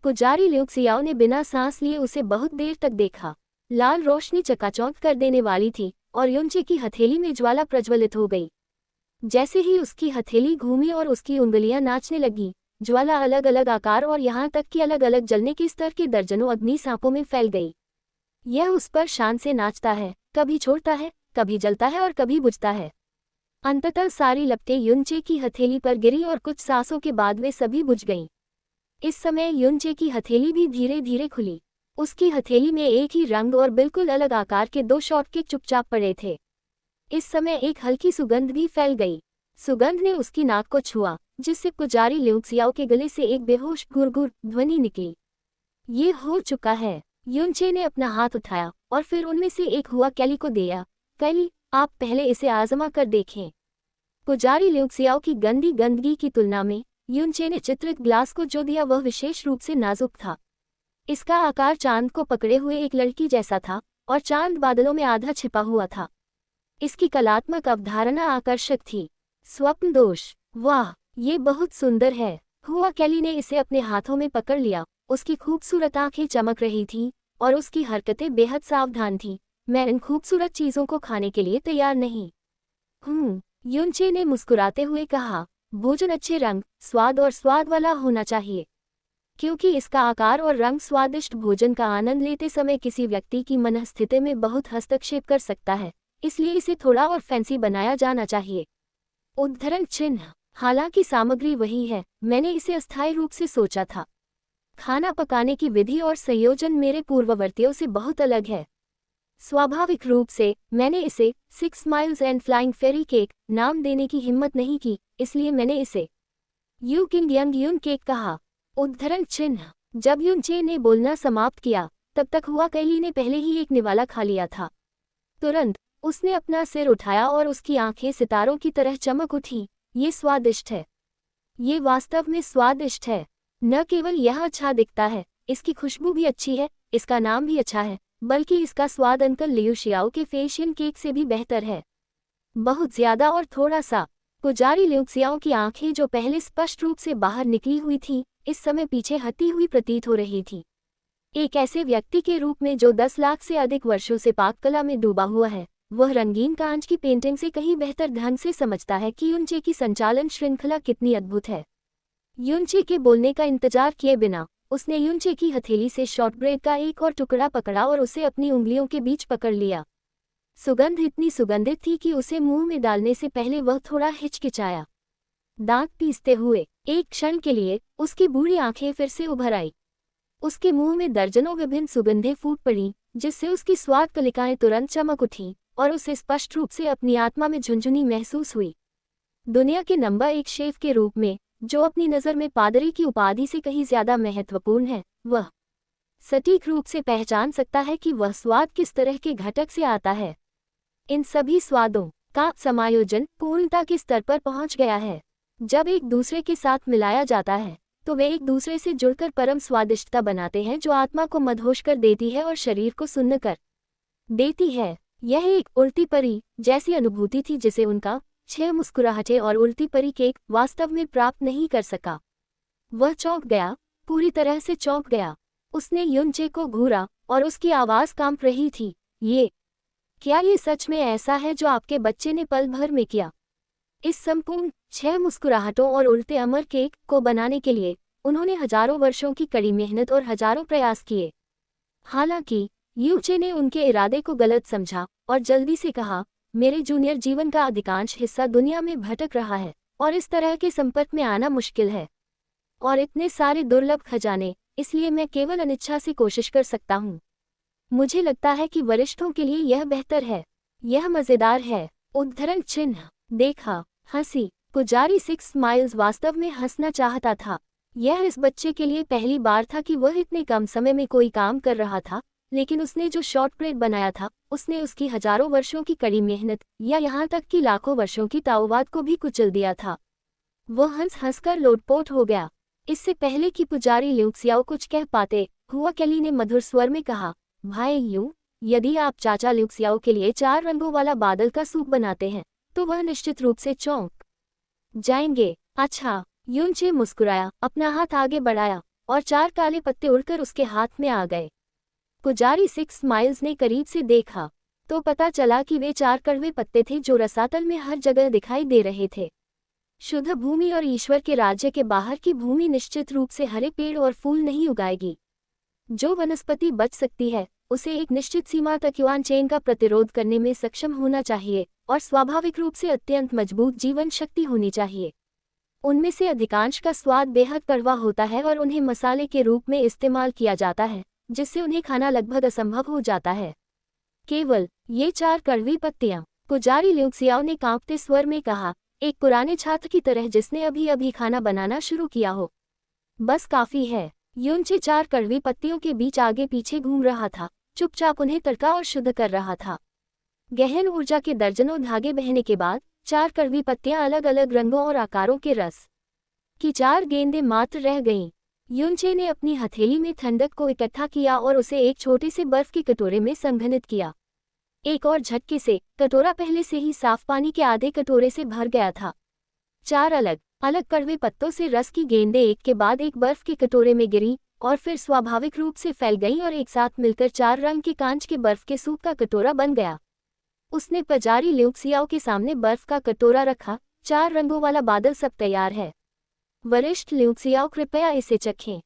पुजारी ल्यूक्सियाओ ने बिना सांस लिए उसे बहुत देर तक देखा। लाल रोशनी चकाचौंध कर देने वाली थी और युनचे की हथेली में ज्वाला प्रज्वलित हो गई। जैसे ही उसकी हथेली घूमी और उसकी उंगलियां नाचने लगी, ज्वाला अलग अलग आकार और यहाँ तक कि अलग अलग जलने के स्तर के दर्जनों अग्नि सांपों में फैल गई। यह उस पर शान से नाचता है, कभी छोड़ता है, कभी जलता है और कभी बुझता है। अंततः सारी लपटें युनचे की हथेली पर गिरी और कुछ सांसों के बाद वे सभी बुझ गईं। इस समय युनचे की हथेली भी धीरे धीरे खुली। उसकी हथेली में एक ही रंग और बिल्कुल अलग आकार के 2 शॉटकेक चुपचाप पड़े थे। इस समय एक हल्की सुगंध भी फैल गई। सुगंध ने उसकी नाक को छुआ, जिससे पुजारी ल्यूक्सियाओ के गले से एक बेहोश गुरगुर ध्वनि निकली। ये हो चुका है। युनचे ने अपना हाथ उठाया और फिर उनमें से एक हुआ कैली को दिया। कैली, आप पहले इसे आजमा कर देखें। पुजारी ल्यूक्सियाओ की गंदी गंदगी की तुलना में युनचे ने चित्रित ग्लास को जो दिया वह विशेष रूप से नाजुक था। इसका आकार चांद को पकड़े हुए एक लड़की जैसा था और चांद बादलों में आधा छिपा हुआ था। इसकी कलात्मक अवधारणा आकर्षक थी। स्वप्न दोष, वाह, ये बहुत सुंदर है। हुआ कैली ने इसे अपने हाथों में पकड़ लिया। उसकी खूबसूरत आंखें चमक रही थीं और उसकी हरकतें बेहद सावधान थीं। मैं इन खूबसूरत चीज़ों को खाने के लिए तैयार नहीं हूँ, युनचे ने मुस्कुराते हुए कहा। भोजन अच्छे रंग, स्वाद और स्वाद वाला होना चाहिए। क्योंकि इसका आकार और रंग स्वादिष्ट भोजन का आनंद लेते समय किसी व्यक्ति की मनस्थिति में बहुत हस्तक्षेप कर सकता है, इसलिए इसे थोड़ा और फैंसी बनाया जाना चाहिए। उद्धरण चिन्ह, हालांकि सामग्री वही है, मैंने इसे अस्थायी रूप से सोचा था। खाना पकाने की विधि और संयोजन मेरे पूर्ववर्तियों से बहुत अलग है। स्वाभाविक रूप से मैंने इसे 6 miles and flying fairy cake नाम देने की हिम्मत नहीं की, इसलिए मैंने इसे यू किंग यंग यून केक कहा। उद्धरण चिन्ह, जब युनचे ने बोलना समाप्त किया, तब तक हुआ कैली ने पहले ही एक निवाला खा लिया था। तुरंत उसने अपना सिर उठाया और उसकी आंखें सितारों की तरह चमक उठी। ये स्वादिष्ट है, ये वास्तव में स्वादिष्ट है। न केवल यह अच्छा दिखता है, इसकी खुशबू भी अच्छी है, इसका नाम भी अच्छा है, बल्कि इसका स्वाद अंकल ल्यूशियाओ के फेशियन केक से भी बेहतर है। बहुत ज्यादा और थोड़ा सा। पुजारी ल्यूक्सियाओ की आंखें जो पहले स्पष्ट रूप से बाहर निकली हुई थीं, इस समय पीछे हटी हुई प्रतीत हो रही थी। एक ऐसे व्यक्ति के रूप में जो 10 लाख से अधिक वर्षों से पाककला में डूबा हुआ है, वह रंगीन कांच की पेंटिंग से कहीं बेहतर ढंग से समझता है कि युनचे की संचालन श्रृंखला कितनी अद्भुत है। युनचे के बोलने का इंतजार किए बिना उसने युनचे की हथेली से शॉर्टब्रेड का एक और टुकड़ा पकड़ा और उसे अपनी उंगलियों के बीच पकड़ लिया। सुगंध इतनी सुगंधित थी कि उसे मुंह में डालने से पहले वह थोड़ा हिचकिचाया। दांत पीसते हुए एक क्षण के लिए उसकी बूढ़ी आंखें फिर से उभर आई। उसके मुंह में दर्जनों विभिन्न सुगंधें फूट पड़ी, जिससे उसकी स्वाद कलिकाएं तुरंत चमक उठीं और उसे स्पष्ट रूप से अपनी आत्मा में झुंझुनी महसूस हुई। दुनिया के नंबर 1 शेफ के रूप में, जो अपनी नज़र में पादरी की उपाधि से कहीं ज्यादा महत्वपूर्ण है, वह सटीक रूप से पहचान सकता है कि वह स्वाद किस तरह के घटक से आता है। इन सभी स्वादों का समायोजन पूर्णता के स्तर पर पहुंच गया है। जब एक दूसरे के साथ मिलाया जाता है तो वे एक दूसरे से जुड़कर परम स्वादिष्टता बनाते हैं, जो आत्मा को मदहोश कर देती है और शरीर को सुन्न कर देती है। यह एक उल्टी परी जैसी अनुभूति थी जिसे उनका 6 मुस्कुराहटें और उल्टी परी केक वास्तव में प्राप्त नहीं कर सका। वह चौंक गया, पूरी तरह से चौंक गया। उसने युनचे को घूरा और उसकी आवाज़ कांप रही थी। क्या ये सच में ऐसा है जो आपके बच्चे ने पल भर में किया? इस संपूर्ण 6 मुस्कुराहटों और उल्टे अमर केक को बनाने के लिए उन्होंने हजारों वर्षों की कड़ी मेहनत और हजारों प्रयास किए। हालांकि युनचे ने उनके इरादे को गलत समझा और जल्दी से कहा, मेरे जूनियर जीवन का अधिकांश हिस्सा दुनिया में भटक रहा है और इस तरह के संपर्क में आना मुश्किल है। और इतने सारे दुर्लभ खजाने, इसलिए मैं केवल अनिच्छा से कोशिश कर सकता हूँ। मुझे लगता है कि वरिष्ठों के लिए यह बेहतर है। यह मज़ेदार है। उद्धरण चिन्ह, देखा, हंसी। पुजारी 6 माइल्स वास्तव में हंसना चाहता था। यह इस बच्चे के लिए पहली बार था कि वह इतने कम समय में कोई काम कर रहा था लेकिन उसने जो शॉर्टब्रेड बनाया था उसने उसकी हजारों वर्षों की कड़ी मेहनत या यहाँ तक कि लाखों वर्षों की ताओवाद को भी कुचल दिया था। वो हंस हंसकर लोटपोट हो गया। इससे पहले कि पुजारी ल्यूक्सियाओ कुछ कह पाते, हुआ कैली ने मधुर स्वर में कहा, भाई यू, यदि आप चाचा ल्यूक्सियाओ के लिए 4 रंगों वाला बादल का सूप बनाते हैं तो वह निश्चित रूप से चौंक जाएंगे। अच्छा, यूनचे मुस्कुराया, अपना हाथ आगे बढ़ाया और 4 काले पत्ते उड़कर उसके हाथ में आ गए। पुजारी 6 माइल्स ने करीब से देखा तो पता चला कि वे 4 कड़वे पत्ते थे जो रसातल में हर जगह दिखाई दे रहे थे। शुद्ध भूमि और ईश्वर के राज्य के बाहर की भूमि निश्चित रूप से हरे पेड़ और फूल नहीं उगाएगी। जो वनस्पति बच सकती है उसे एक निश्चित सीमा तक युआन चेन का प्रतिरोध करने में सक्षम होना चाहिए और स्वाभाविक रूप से अत्यंत मजबूत जीवन शक्ति होनी चाहिए। उनमें से अधिकांश का स्वाद बेहद कड़वा होता है और उन्हें मसाले के रूप में इस्तेमाल किया जाता है, जिससे उन्हें खाना लगभग असंभव हो जाता है। केवल ये 4 कड़वी पत्तियां, पुजारी ल्यूक्सियाओ ने कांपते स्वर में कहा, एक पुराने छात्र की तरह जिसने अभी अभी खाना बनाना शुरू किया हो। बस काफी है। यूनचे 4 कड़वी पत्तियों के बीच आगे पीछे घूम रहा था, चुपचाप उन्हें तड़का और शुद्ध कर रहा था। गहन ऊर्जा के दर्जनों धागे बहने के बाद 4 कड़वी पत्तियां अलग अलग रंगों और आकारों के रस की 4 गेंदें मात्र रह गईं। यूनचे ने अपनी हथेली में ठंडक को इकट्ठा किया और उसे एक छोटे से बर्फ के कटोरे में संघनित किया। एक और झटके से कटोरा पहले से ही साफ पानी के आधे कटोरे से भर गया था। 4 अलग अलग कड़वे पत्तों से रस की गेंदें एक के बाद एक बर्फ के कटोरे में गिरीं और फिर स्वाभाविक रूप से फैल गईं और एक साथ मिलकर 4 रंग के कांच के बर्फ के सूप का कटोरा बन गया। उसने पुजारी ल्यूक्सियाओ के सामने बर्फ का कटोरा रखा। 4 रंगों वाला बादल सब तैयार है। वरिष्ठ ल्यूक्सियाओ, कृपया इसे चखें।